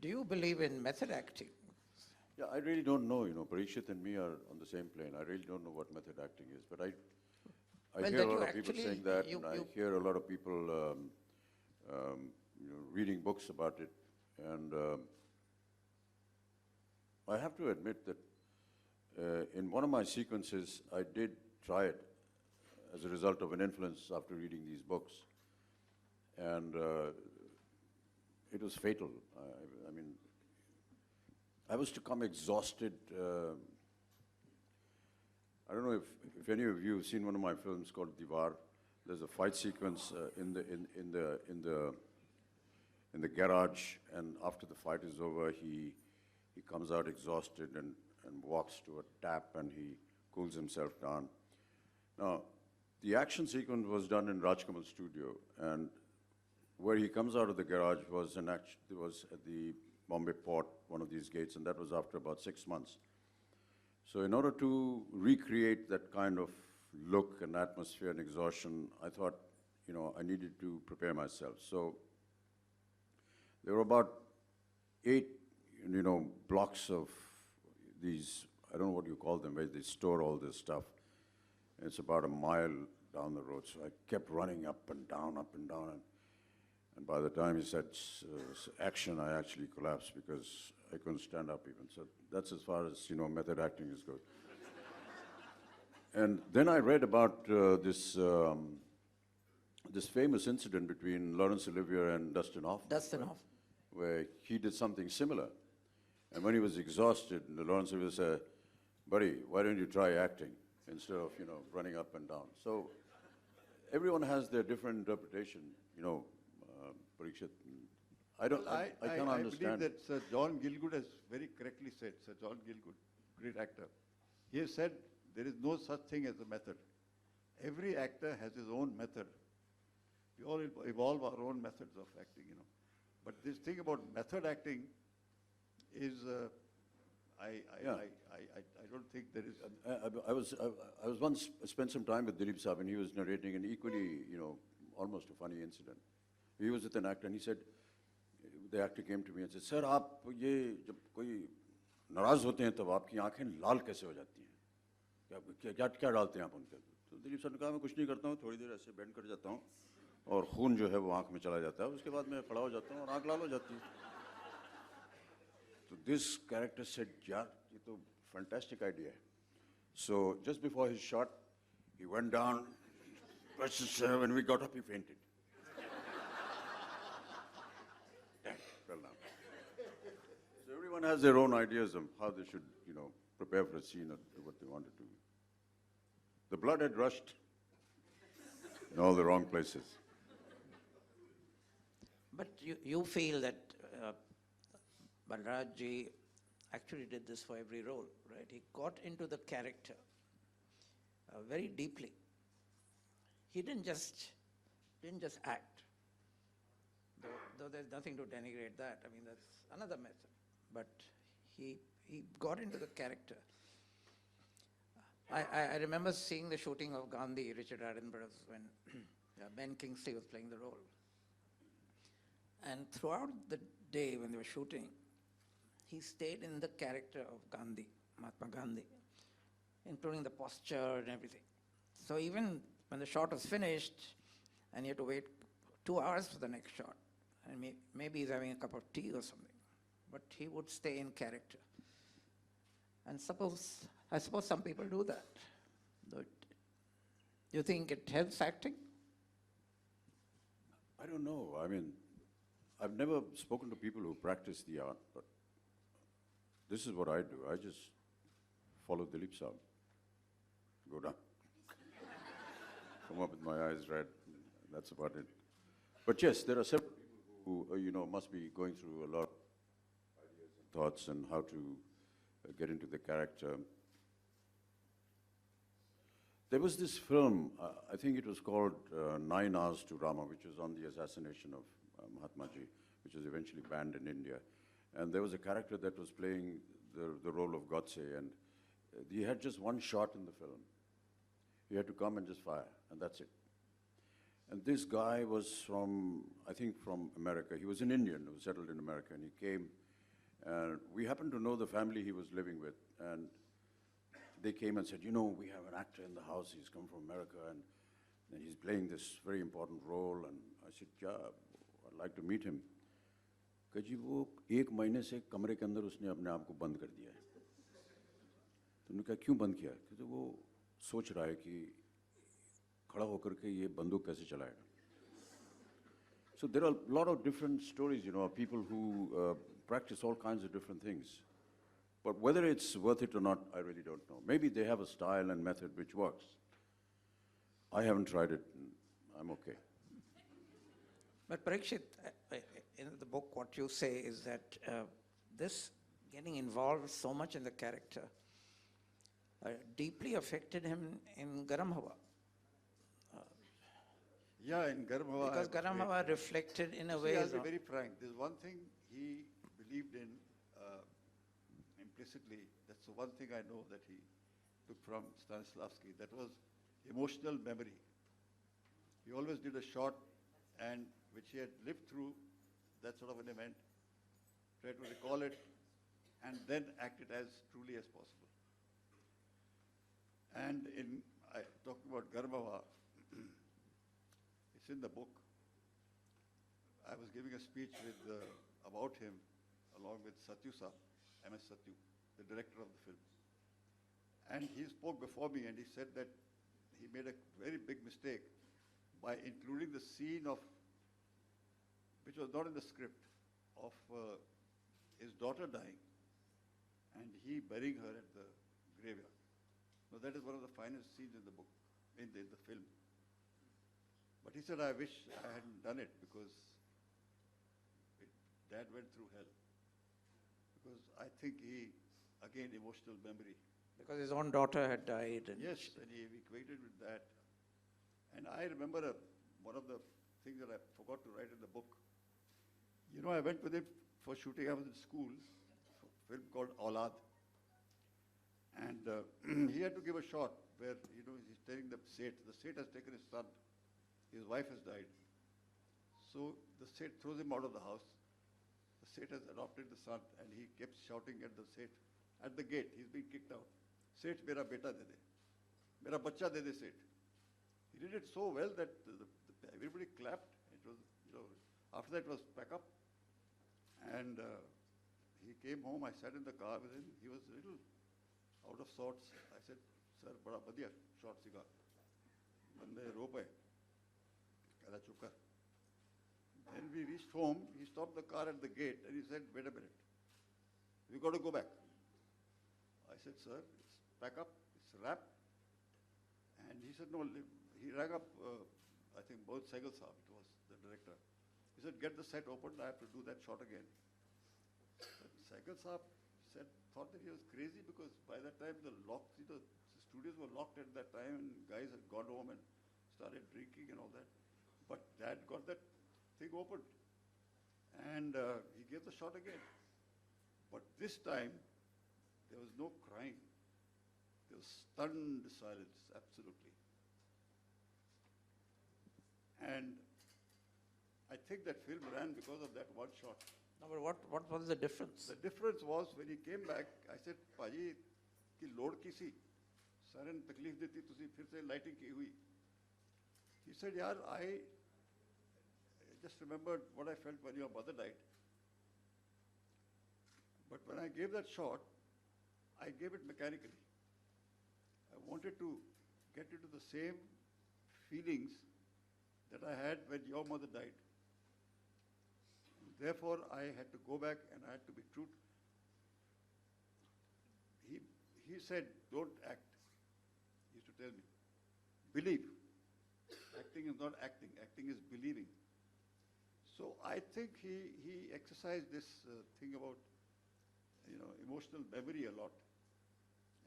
Do you believe in method acting? Yeah, I really don't know, you know, Parikshat and me are on the same plane. I really don't know what method acting is, but I Well, hear a that lot you of people actually- saying that, you- and I you- hear a lot of people you know, reading books about it, and I have to admit that in one of my sequences, I did try it as a result of an influence after reading these books, and it was fatal. I mean, I was to come exhausted. I don't know if any of you have seen one of my films called Diwar. There's a fight sequence in the garage, and after the fight is over, he comes out exhausted and walks to a tap, and he cools himself down. Now, the action sequence was done in Rajkamal's studio, and where he comes out of the garage was at the Bombay port, one of these gates, and that was after about 6 months. So in order to recreate that kind of look and atmosphere and exhaustion, I thought, you know, I needed to prepare myself. So there were about 8, you know, blocks of these, I don't know what you call them, where they store all this stuff. And it's about a mile down the road. So I kept running up and down, and by the time he said action, I actually collapsed because I couldn't stand up even. So that's as far as, you know, method acting is good. And then I read about this famous incident between Laurence Olivier and Dustin Hoffman. Dustin Hoffman. Where he did something similar. And when he was exhausted, Laurence Olivier said, buddy, why don't you try acting instead of, you know, running up and down? So everyone has their different interpretation, you know, Parikshat. I can't understand. I believe that Sir John Gielgud has very correctly said, Sir John Gielgud, great actor. He has said there is no such thing as a method. Every actor has his own method. We all evolve our own methods of acting, you know. But this thing about method acting is, I don't think there is. I was once spent some time with Dilip Saab, and he was narrating an equally, you know, almost a funny incident. He was with an actor, and he said, the actor came to me and said, "Sir, आप ये जब कोई नाराज होते हैं तब आपकी आंखें लाल कैसे हो जाती हैं? क्या डालते हैं आप उनके?" तो दिलीप सर ने कहा, मैं कुछ नहीं करता हूँ, थोड़ी देर ऐसे बेंड कर जाता हूँ, और खून जो है वो आंख में चला जाता है, उसके बाद मैं खड़ा हो जाता हूँ और आंख लाल हो जाती है. So this character said, "यार, ये तो fantastic idea." So just before his shot, he went down, when we got up, he fainted. Fell down. So everyone has their own ideas of how they should, you know, prepare for a scene or do what they want to do. The blood had rushed in all the wrong places. But you feel that Balraj ji actually did this for every role, right? He got into the character very deeply. He didn't just didn't just act, though there's nothing to denigrate that. I mean, that's another method. But he got into the character. I remember seeing the shooting of Gandhi, Richard Attenborough's, when Ben Kingsley was playing the role. And throughout the day when they were shooting, he stayed in the character of Gandhi, Mahatma Gandhi, including the posture and everything. So even when the shot was finished and he had to wait 2 hours for the next shot, and maybe he's having a cup of tea or something, but he would stay in character. And I suppose some people do that. Do you think it helps acting? I don't know. I mean, I've never spoken to people who practice the art, but this is what I do. I just follow Dilip Saab. Go down. Come up with my eyes red. That's about it. But yes, there are several people who, must be going through a lot of ideas and thoughts and how to get into the character. There was this film, I think it was called 9 Hours to Rama, which was on the assassination of Mahatma Ji, which was eventually banned in India. And there was a character that was playing the role of Godse, and he had just one shot in the film. He had to come and just fire, and that's it. And this guy was from America. He was an Indian who settled in America, and he came, and we happened to know the family he was living with, and they came and said, we have an actor in the house, he's come from America, and he's playing this very important role. And I said, yeah, I'd like to meet him. कि जी वो 1 महीने से कमरे के अंदर उसने अपने आप को बंद कर दिया है. तो उन्होंने कहा क्यों बंद किया? क्योंकि वो सोच रहा है कि खड़ा होकर के ये बंदूक कैसे चलाएगा. So there are a lot of different stories, of people who practice all kinds of different things. But whether it's worth it or not, I really don't know. Maybe they have a style and method which works. I haven't tried it. I'm okay. But Parikshit, in the book, what you say is that this getting involved so much in the character deeply affected him in Garam Hawa. Yeah, in Garam Hawa. Because Garam Hawa reflected in a way. I'll be very frank. There's one thing he believed in implicitly. That's the one thing I know that he took from Stanislavski. That was emotional memory. He always did a shot and which he had lived through that sort of an event, try to recall it, and then act it as truly as possible. And I talked about Garam Hawa, it's in the book. I was giving a speech about him along with Satyu Saab, M.S. Satyu, the director of the film. And he spoke before me and he said that he made a very big mistake by including the scene which was not in the script, of his daughter dying and he burying her at the graveyard. Now that is one of the finest scenes in the book, in the film. But he said, I wish I hadn't done it because Dad went through hell. Because I think he, again, emotional memory. Because his own daughter had died. Yes, and he equated with that. And I remember one of the things that I forgot to write in the book. I went with him for shooting. I was in school, a film called Aulad. And he had to give a shot where, he's telling the Seth. The Seth has taken his son. His wife has died. So the Seth throws him out of the house. The Seth has adopted the son and he kept shouting at the Seth at the gate. He's being kicked out. Seth, mera beta de de. Mera bacha de de, Seth. He did it so well that everybody clapped. It was, after that it was pack up. And he came home. I sat in the car with him. He was a little out of sorts. I said, sir, bada badhiya shot siga. Bande ro paye. Kala chup kar. Then we reached home. He stopped the car at the gate and he said, wait a minute. We got to go back. I said, sir, it's pack up. It's wrap. And he said, no. He rang up, I think, both Sehgal Saab, it was the director. He said, get the set opened, I have to do that shot again. But Sehgal Saab thought that he was crazy because by that time the studios were locked at that time and guys had gone home and started drinking and all that. But Dad got that thing opened, and he gave the shot again. But this time, there was no crying. There was stunned silence, absolutely. And I think that film ran because of that one shot. No, but what was the difference? The difference was when he came back, I said, Paji, ki load ki si? Sare ne taklif deti, tusi phir se lighting ki hui. He said, yaar, I just remembered what I felt when your mother died. But when I gave that shot, I gave it mechanically. I wanted to get into the same feelings that I had when your mother died. Therefore, I had to go back and I had to be true. He said, don't act. He used to tell me, believe. Acting is not acting. Acting is believing. So I think he exercised this thing about, emotional memory a lot,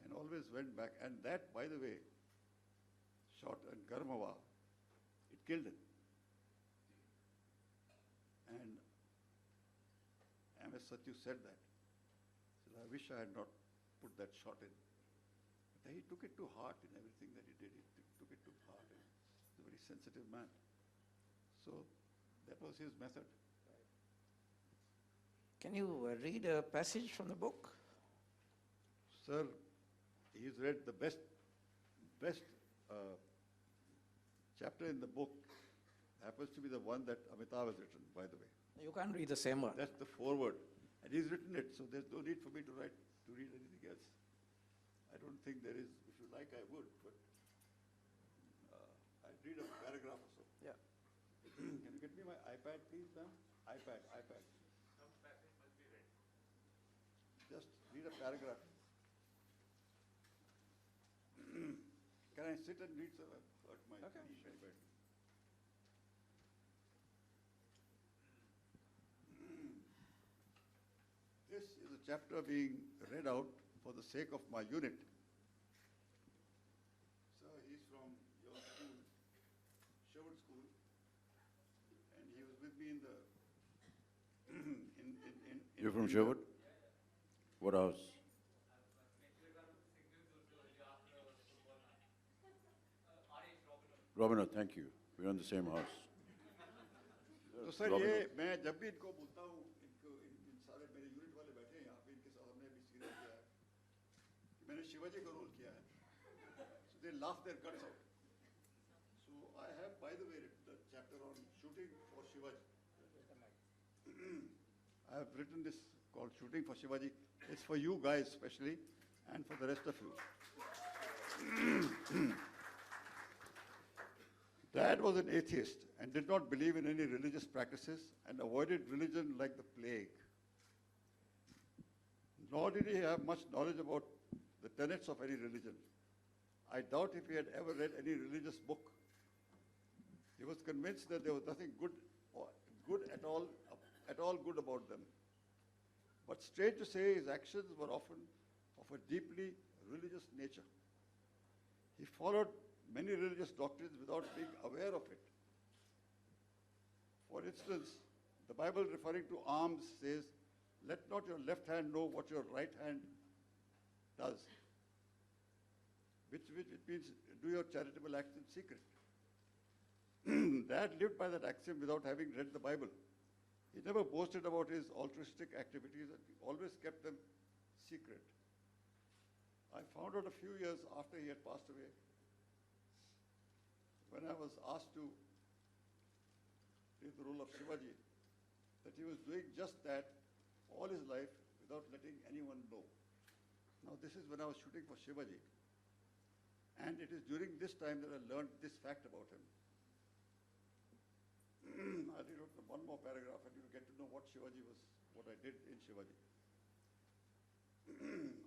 and always went back. And that, by the way, shot in Garmawa, it killed him. And M.S. Satyu said that. He said, I wish I had not put that shot in. But he took it to heart in everything that he did. He took it to heart. He's a very sensitive man. So that was his method. Can you read a passage from the book? Sir, he's read the best chapter in the book. Happens to be the one that Amitabh has written, by the way. You can't read the same one. That's the foreword. And he's written it, so there's no need for me to read anything else. I don't think there is. If you like, I would, but I'd read a paragraph or so. Yeah. Can you get me my iPad, please, ma'am? iPad. Some passage must be read. Just read a paragraph. Can I sit and read, sir? I've hurt my knee very badly. This is a chapter being read out for the sake of my unit. Sir, he's from your school, Sherwood School, and he was with me in the. You're from Sherwood? What house? Robin, thank you. We're in the same house. तो sir ये मैं जब भी इनको बोलता हूँ इन सारे मेरे यूनिट वाले बैठे हैं यहाँ पे इनके साथ हमने भी सीरियल किया है कि मैंने शिवाजी का रोल किया है so they laugh their guts out. So I have, by the way, written a chapter on shooting for Shivaji. I have written this called Shooting for Shivaji. It's for you guys especially and for the rest of you. Dad was an atheist and did not believe in any religious practices and avoided religion like the plague. Nor did he have much knowledge about the tenets of any religion. I doubt if he had ever read any religious book. He was convinced that there was nothing good at all good about them. But strange to say, his actions were often of a deeply religious nature. He followed many religious doctrines without being aware of it. For instance, the Bible referring to alms says, let not your left hand know what your right hand does, which means do your charitable acts in secret. Dad lived by that axiom without having read the Bible. He never boasted about his altruistic activities and he always kept them secret. I found out a few years after he had passed away, when I was asked to play the role of Shivaji, that he was doing just that all his life without letting anyone know. Now this is when I was shooting for Shivaji. And it is during this time that I learned this fact about him. I wrote one more paragraph and you'll get to know what Shivaji was, what I did in Shivaji.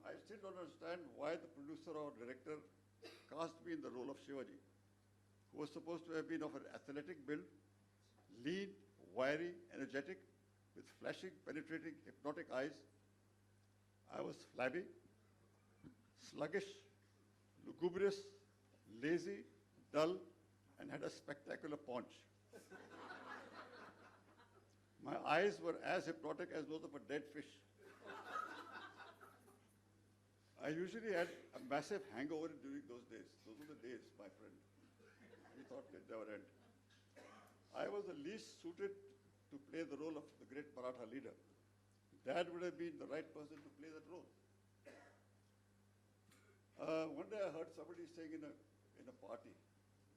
I still don't understand why the producer or director cast me in the role of Shivaji, who was supposed to have been of an athletic build, lean, wiry, energetic, with flashing, penetrating, hypnotic eyes. I was flabby, sluggish, lugubrious, lazy, dull, and had a spectacular paunch. My eyes were as hypnotic as those of a dead fish. I usually had a massive hangover during those days. Those were the days, my friend. We thought they'd never end. I was the least suited to play the role of the great Maratha leader. Dad would have been the right person to play that role. One day I heard somebody saying in a party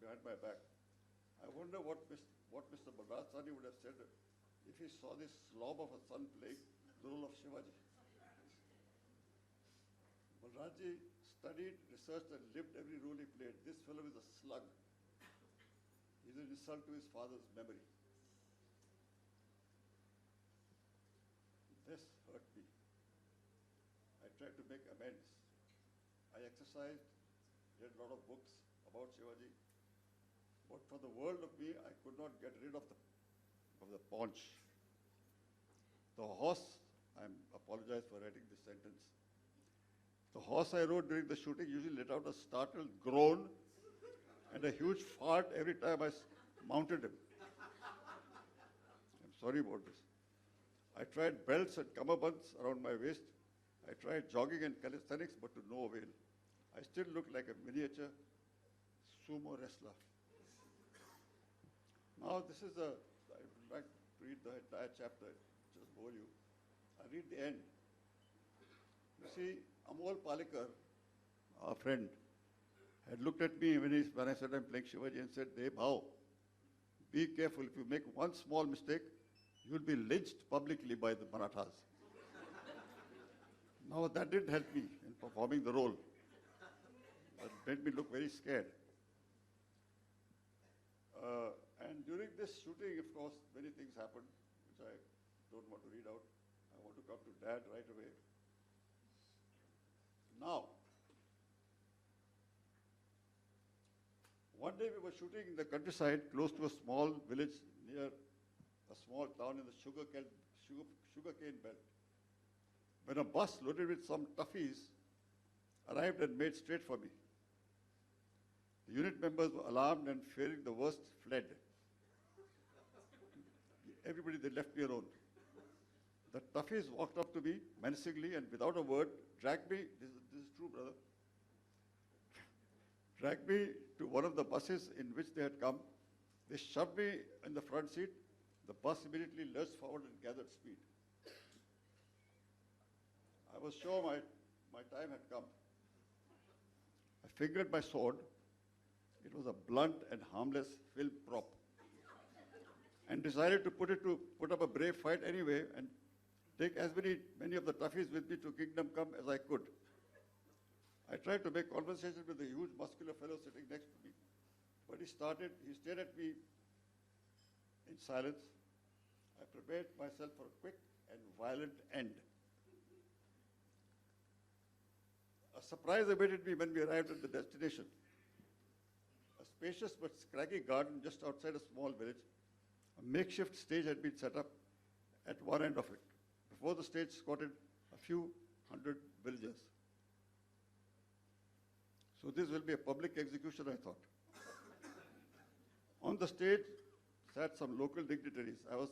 behind my back, I wonder what Mr. Balraj would have said if he saw this slob of a son playing the role of Shivaji. Balraj studied, researched, and lived every role he played. This fellow is a slug. He's an insult to his father's memory. This hurt me. I tried to make amends. I exercised, read a lot of books about Shivaji, but for the world of me, I could not get rid of the paunch. The horse, I apologize for writing this sentence. The horse I rode during the shooting usually let out a startled groan and a huge fart every time I mounted him. I'm sorry about this. I tried belts and cummerbunds around my waist. I tried jogging and calisthenics, but to no avail. I still look like a miniature sumo wrestler. Now I would like to read the entire chapter, just bore you. I read the end. You see, Amol Palekar, our friend, had looked at me when I said I'm playing Shivaji and said, "Hey, Bhau, be careful. If you make one small mistake, you will be lynched publicly by the Marathas." Now that didn't help me in performing the role. That made me look very scared. And during this shooting, of course, many things happened, which I don't want to read out. I want to come to Dad right away. Now, one day we were shooting in the countryside close to a small village near a small town in the sugarcane belt, when a bus loaded with some toughies arrived and made straight for me. The unit members were alarmed and fearing the worst, fled. Everybody, they left me alone. The toughies walked up to me menacingly and without a word dragged me, this is true, brother, dragged me to one of the buses in which they had come. They shoved me in the front seat. The bus immediately lurched forward and gathered speed. I was sure my time had come. I fingered my sword. It was a blunt and harmless film prop, and decided to put up a brave fight anyway and take as many of the toughies with me to Kingdom Come as I could. I tried to make conversation with the huge muscular fellow sitting next to me, but he stared at me in silence. I prepared myself for a quick and violent end. A surprise awaited me when we arrived at the destination. A spacious but scraggy garden just outside a small village. A makeshift stage had been set up at one end of it. Before the stage squatted a few hundred villagers. So this will be a public execution, I thought. On the stage sat some local dignitaries. I was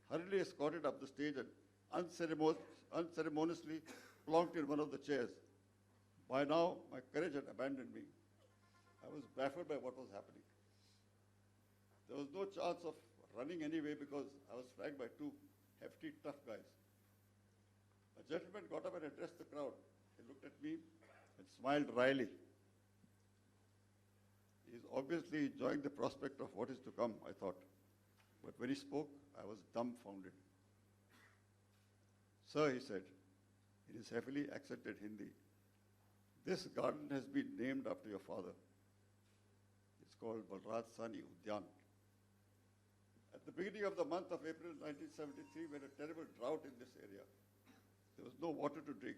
hurriedly escorted up the stage and unceremoniously plonked in one of the chairs. By now, my courage had abandoned me. I was baffled by what was happening. There was no chance of running anyway because I was flanked by two hefty, tough guys. A gentleman got up and addressed the crowd. He looked at me and smiled wryly. He is obviously enjoying the prospect of what is to come, I thought. But when he spoke, I was dumbfounded. "Sir," he said, in his heavily accented Hindi, "this garden has been named after your father. It's called Balraj Sahni Udyan. At the beginning of the month of April 1973, we had a terrible drought in this area. There was no water to drink.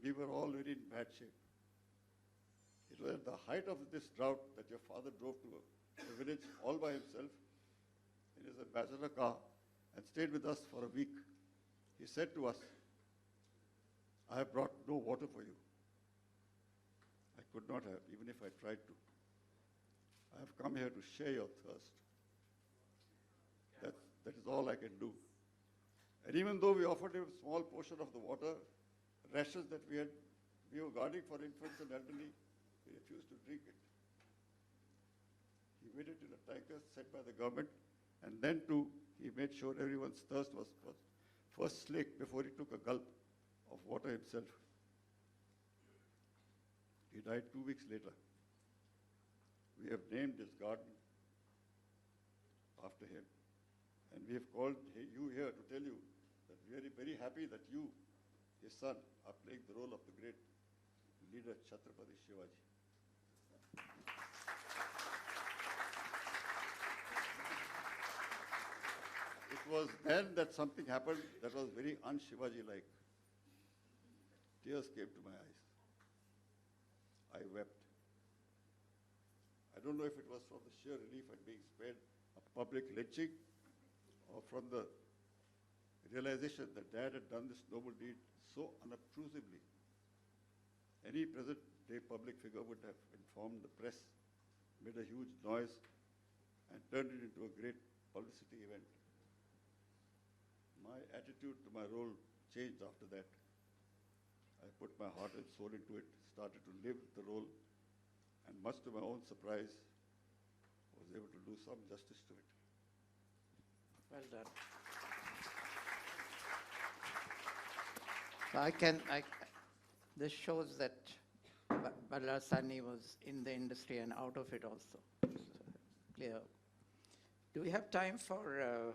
We were all very in bad shape. It was at the height of this drought that your father drove to the village all by himself in his ambassador car and stayed with us for a week. He said to us, 'I have brought no water for you.' I could not have, even if I tried to. I have come here to share your thirst. That is all I can do. And even though we offered him a small portion of the water, rations that we were guarding for infants and elderly, he refused to drink it. He made it in a tanker sent by the government, and then too, he made sure everyone's thirst was first slaked before he took a gulp of water himself. He died 2 weeks later. We have named this garden after him. And we have called you here to tell you that we are very happy that you, his son, are playing the role of the great leader Chhatrapati Shivaji. It was then that something happened that was very un-Shivaji-like. Tears came to my eyes. I wept. I don't know if it was from the sheer relief at being spared a public lynching or from the realization that Dad had done this noble deed so unobtrusively. Any present-day public figure would have informed the press, made a huge noise, and turned it into a great publicity event. My attitude to my role changed after that. I put my heart and soul into it, started to live the role, and much to my own surprise, was able to do some justice to it. Well done. So this shows that Balraj Sahni was in the industry and out of it also. So, clear. Do we have time for a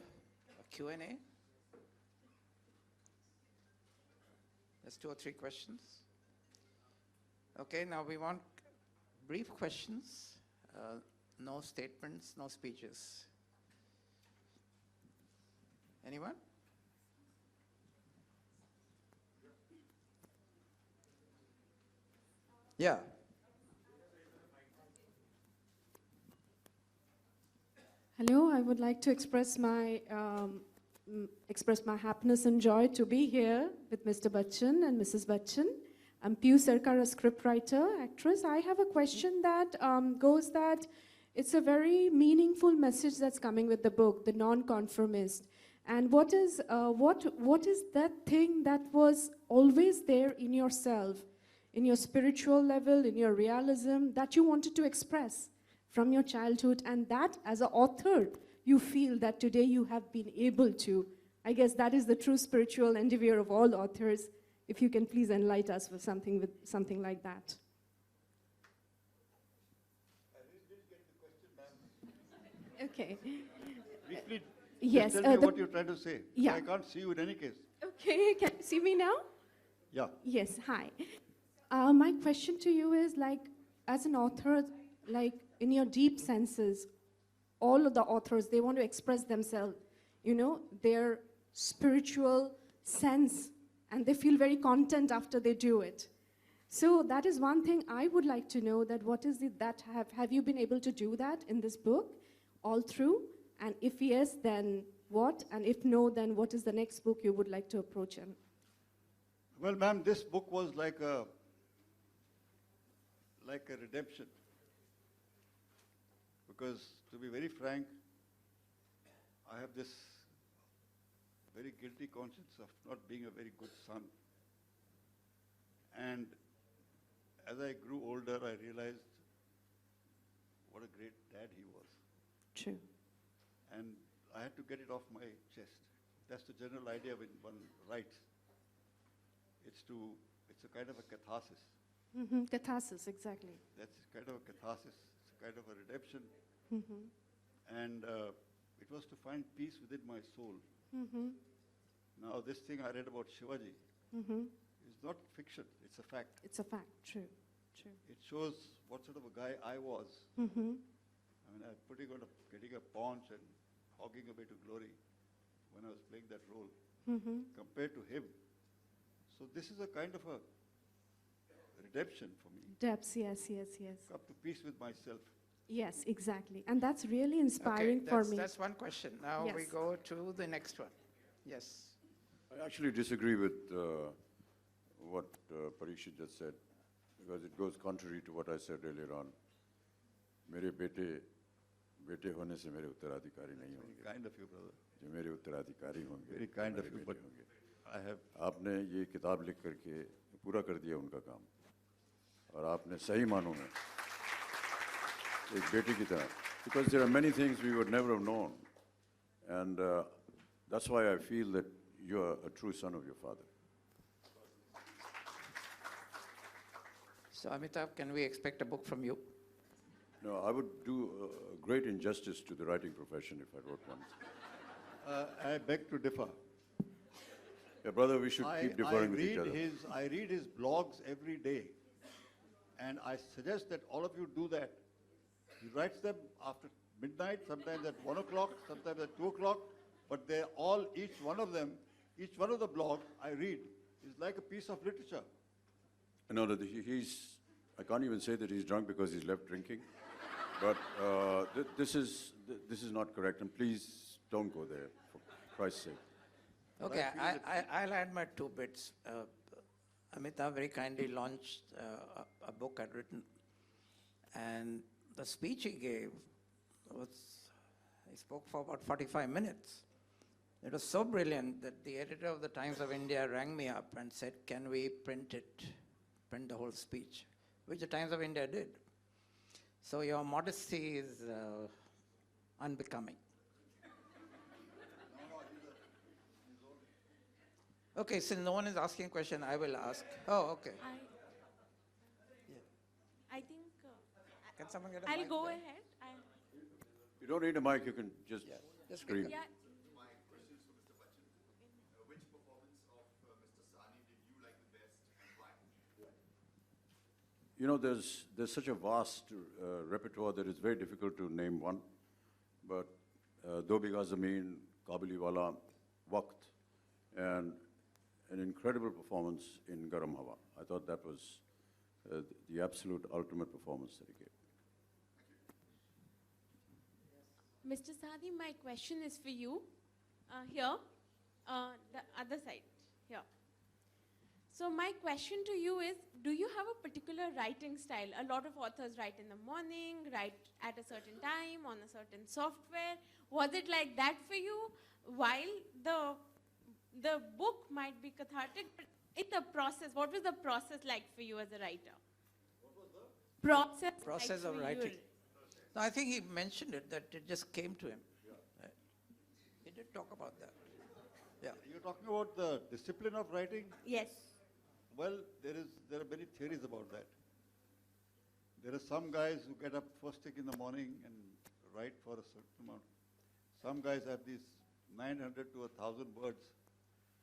Q&A? Just 2 or 3 questions. Okay, now we want brief questions, no statements, no speeches. Anyone? Yeah. Hello, I would like to express my happiness and joy to be here with Mr. Bachchan and Mrs. Bachchan. I'm Piyu Sarkar, a scriptwriter, actress. I have a question that goes that it's a very meaningful message that's coming with the book, The Non-Conformist. And what is that thing that was always there in yourself, in your spiritual level, in your realism, that you wanted to express from your childhood, and that as an author, you feel that today you have been able to? I guess that is the true spiritual endeavor of all authors. If you can please enlighten us with something like that. I really didn't get the question, ma'am. Okay. Briefly, Yes. tell me what you're trying to say. Yeah. I can't see you in any case. Okay, can you see me now? Yeah. Yes, hi. My question to you is, like, as an author, like, in your deep senses, all of the authors, they want to express themselves, their spiritual sense, and they feel very content after they do it. So that is one thing I would like to know, that what is it that have you been able to do that in this book all through? And if yes, then what? And if no, then what is the next book you would like to approach in? Well, ma'am, this book was like a redemption. Because, to be very frank, I have this very guilty conscience of not being a very good son. And as I grew older, I realized what a great dad he was. True. And I had to get it off my chest. That's the general idea when one writes. It's a kind of a catharsis. Mm-hmm. Catharsis, exactly. That's kind of a catharsis. It's kind of a redemption. Mm-hmm. And it was to find peace within my soul. Mm-hmm. Now, this thing I read about Shivaji is not fiction, it's a fact. It's a fact, true. It shows what sort of a guy I was. Mm-hmm. I mean, getting a paunch and hogging away to glory when I was playing that role, compared to him. So this is a kind of a redemption for me. Depths, yes. Come to peace with myself. Yes, exactly. And that's really inspiring Okay, for me. that's one question. Now we Yes. go to the next one. Yes. I actually disagree with what Parikshat just said, because it goes contrary to what I said earlier on. मेरे बेटे बेटे होने से मेरे उत्तराधिकारी नहीं Very होंगे, kind of you, brother. जो मेरे उत्तराधिकारी होंगे Very kind of मेरे you, बेटे but होंगे। I have आपने ये किताब लिख करके पूरा कर दिया उनका काम, और आपने सही मानों में एक बेटे की तरह, because there are many things we would never have known, and that's why I feel that you are a true son of your father. So Amitabh, can we expect a book from you? No, I would do great injustice to the writing profession if I wrote one. I beg to differ. Yeah, brother, we should keep differing with each other. I read his blogs every day, and I suggest that all of you do that. He writes them after midnight, sometimes at 1 o'clock, sometimes at 2 o'clock, but they're all, each one of them, each one of the blogs I read is like a piece of literature. No, that I can't even say that he's drunk because he's left drinking, but this is not correct, and please don't go there, for Christ's sake. Okay, I'll add my 2 bits. Amitabh very kindly launched a book I'd written, and the speech he gave he spoke for about 45 minutes. It was so brilliant that the editor of the Times of India rang me up and said, can we print the whole speech, which the Times of India did. So your modesty is unbecoming. Okay, since no one is asking a question, I will ask. Oh, okay. I think Can someone get a I'll mic go there? ahead. You don't need a mic, you can just Just scream. Yeah, My question is for Mr. Bachchan. Which performance of Mr. Sahni did you like the best and why? You know, there's such a vast repertoire that it's very difficult to name one, but Do Bigha Zameen, Kabuli Wala, Waqt, and an incredible performance in Garam Hawa. I thought that was the absolute ultimate performance that he gave. Mr. Sahni, my question is for you. Here, the other side, here. So my question to you is, do you have a particular writing style? A lot of authors write in the morning, write at a certain time, on a certain software. Was it like that for you? While the book might be cathartic, but in the process, what was the process like for you as a writer? What was the Process like of for writing. you? No, I think he mentioned it, that it just came to him. Right. He did talk about that. Yeah. You're talking about the discipline of writing? Yes. Well, there are many theories about that. There are some guys who get up first thing in the morning and write for a certain amount. Some guys have these 900 to 1,000 words,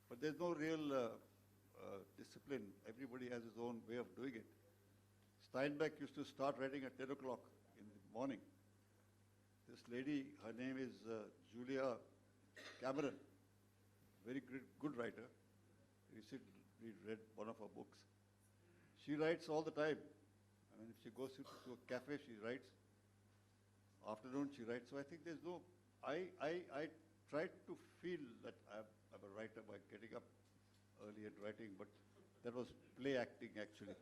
but there's no real discipline. Everybody has his own way of doing it. Steinbeck used to start writing at 10 o'clock in the morning. This lady, her name is Julia Cameron, very good writer. Recently read one of her books. She writes all the time. I mean, if she goes to a cafe, she writes. Afternoon, she writes. So I think there's no. I tried to feel that I'm a writer by getting up early and writing, but that was play acting actually.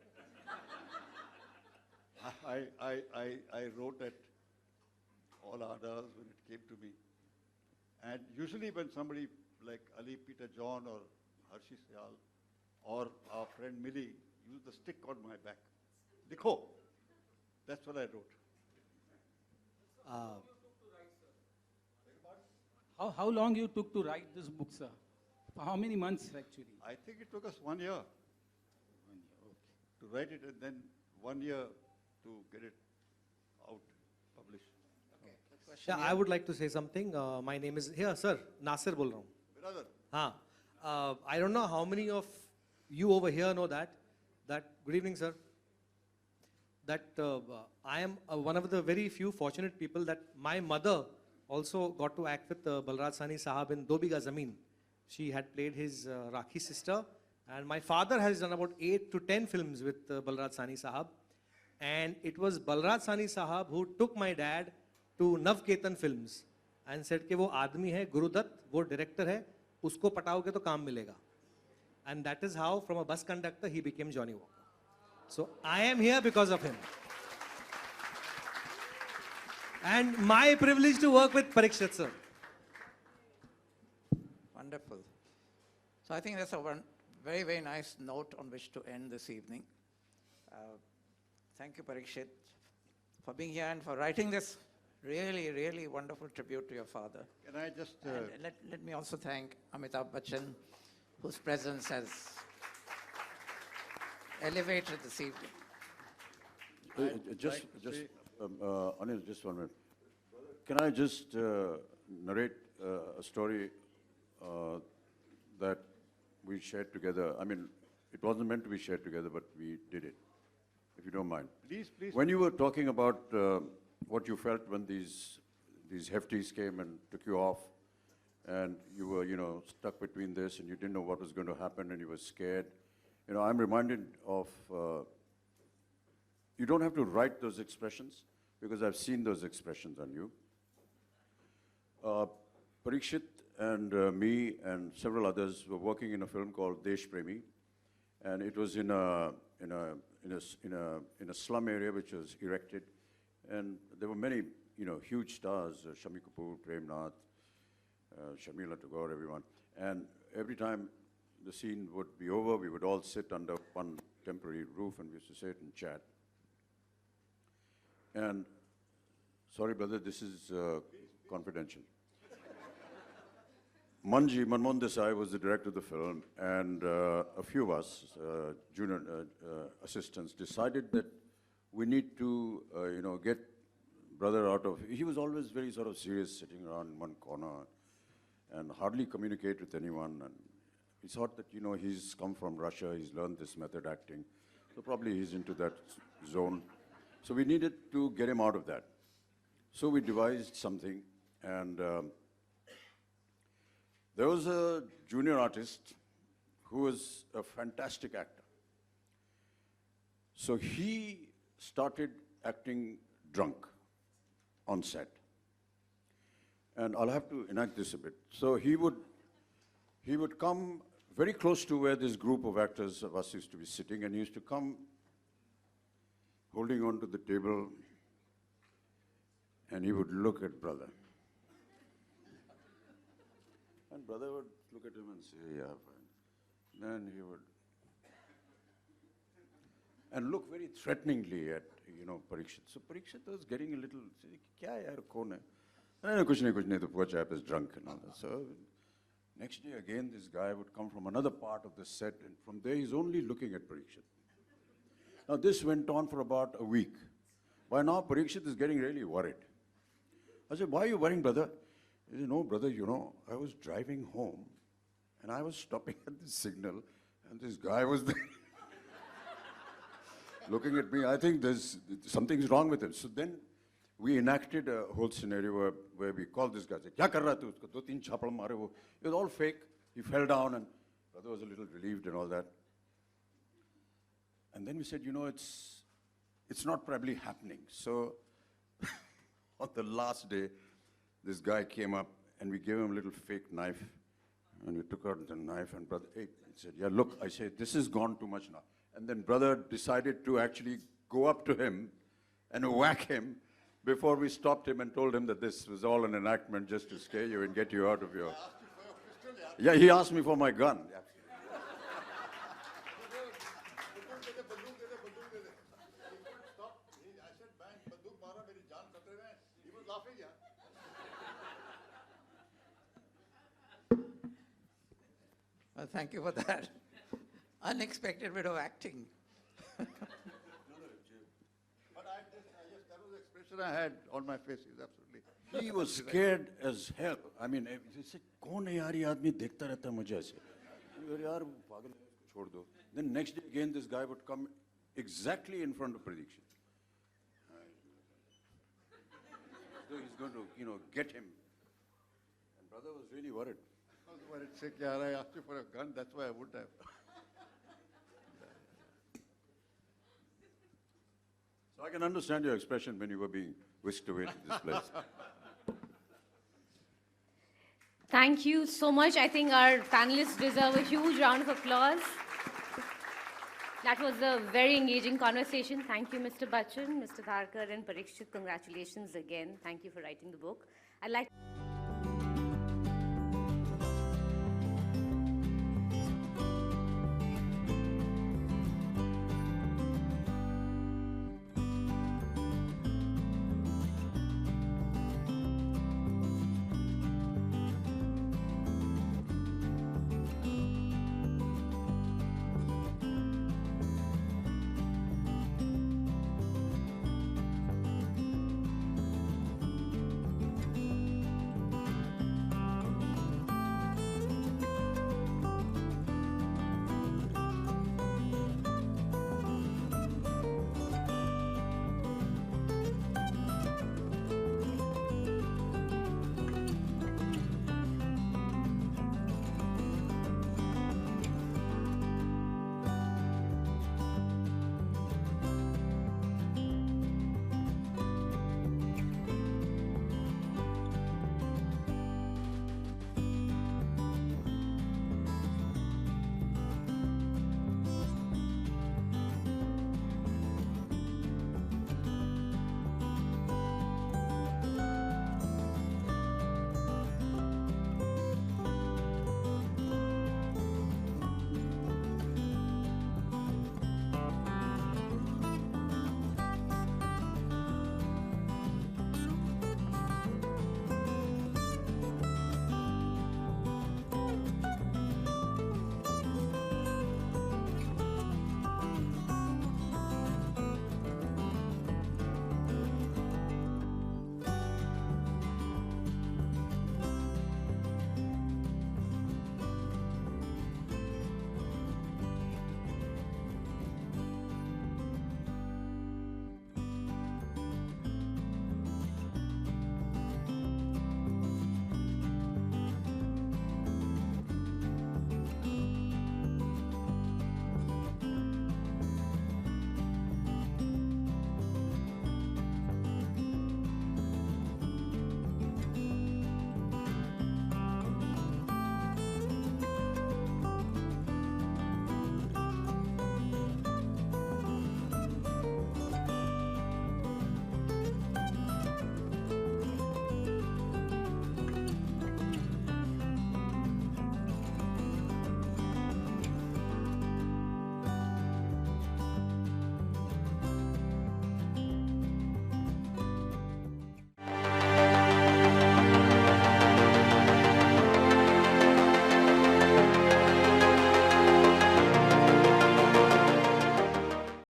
I wrote at all hours when it came to me. And usually when somebody like Ali Peter John or Harshi Syal or our friend Millie used the stick on my back. Likho. That's what I wrote. How long you took to write this book, sir? For how many months, actually? I think it took us 1 year 1 year, okay. to write it and then 1 year to get it out, published. Yeah, I would like to say something. My name is here, sir. Nasir bol raha hu. Brother, हाँ, I don't know how many of you over here know that. Good evening, sir. That I am one of the very few fortunate people that my mother also got to act with Balraj Sahni Sahab in Do Bigha Zameen. She had played his Rakhi sister, and my father has done about 8 to 10 films with Balraj Sahni Sahab. And it was Balraj Sahni Sahab who took my dad to Navketan Films and said कि वो आदमी है गुरुदत्त, वो director है, उसको पटाओगे तो काम मिलेगा. And that is how, from a bus conductor, he became Johnny Walker. So I am here because of him. And my privilege to work with Parikshat, sir. Wonderful. So I think that's a very, very nice note on which to end this evening. Thank you, Parikshat, for being here and for writing this really, really wonderful tribute to your father. Can I just... And let me also thank Amitabh Bachchan, whose presence has elevated this evening. Anil, just 1 minute. Can I just narrate a story that we shared together? I mean, it wasn't meant to be shared together, but we did it, if you don't mind. Please, please. When you were talking about what you felt when these hefties came and took you off, and you were, stuck between this, and you didn't know what was going to happen, and you were scared. I'm reminded of, you don't have to write those expressions, because I've seen those expressions on you. Parikshat and me and several others were working in a film called Desh Premi, and it was in a slum area which was erected, and there were many, huge stars, Shami Kapoor, Prem Nath, Sharmila Tagore, everyone. And every time the scene would be over, we would all sit under one temporary roof and we used to sit and chat. And, sorry brother, this is confidential. Manmohan Desai was the director of the film, and a few of us, junior assistants, decided that we need to, get brother out of... He was always very sort of serious, sitting around in one corner and hardly communicate with anyone. And we thought that, he's come from Russia, he's learned this method acting, so probably he's into that zone. So we needed to get him out of that. So we devised something, and there was a junior artist who was a fantastic actor. So he started acting drunk on set. And I'll have to enact this a bit. So he would come very close to where this group of actors of us used to be sitting, and he used to come holding on to the table, and he would look at brother. And brother would look at him and say, yeah, fine. Then he would, and look very threateningly at, Parikshat. So Parikshat was getting a little, kya yaar, kaun hai? Kuch nahi, the poor chap is drunk and all that. So next day again, this guy would come from another part of the set, and from there he's only looking at Parikshat. Now this went on for about a week. By now Parikshat is getting really worried. I said, why are you worrying, brother? He said, no, brother, I was driving home and I was stopping at the signal and this guy was there looking at me. I think something's wrong with him. So then we enacted a whole scenario where we called this guy, said, kya kar raha tu? Usko 2-3 chapal mare wo. It was all fake. He fell down and brother was a little relieved and all that. And then we said, it's not probably happening. So on the last day, this guy came up and we gave him a little fake knife, and we took out the knife, and brother, he said, yeah, look, I said, this has gone too much now. And then brother decided to actually go up to him and whack him before we stopped him and told him that this was all an enactment just to scare you and get you out of your... Yeah, he asked me for my gun. Well, thank you for that. Unexpected bit of acting. But that was the expression I had on my face. Is absolutely. He was scared as hell. I mean, he said, "Kaun hai yaar, ye aadmi dekhta rehta hai mujhe aise." Yaar, pagal hai, chhod do. Then next day again, this guy would come exactly in front of Parikshat. So he's going to, get him. And brother was really worried. I was worried, sick, yaar, I asked you for a gun, that's why I wouldn't have. So I can understand your expression when you were being whisked away to this place. Thank you so much. I think our panelists deserve a huge round of applause. That was a very engaging conversation. Thank you, Mr. Bachchan, Mr. Tharkar, and Parikshat. Congratulations again. Thank you for writing the book. I'd like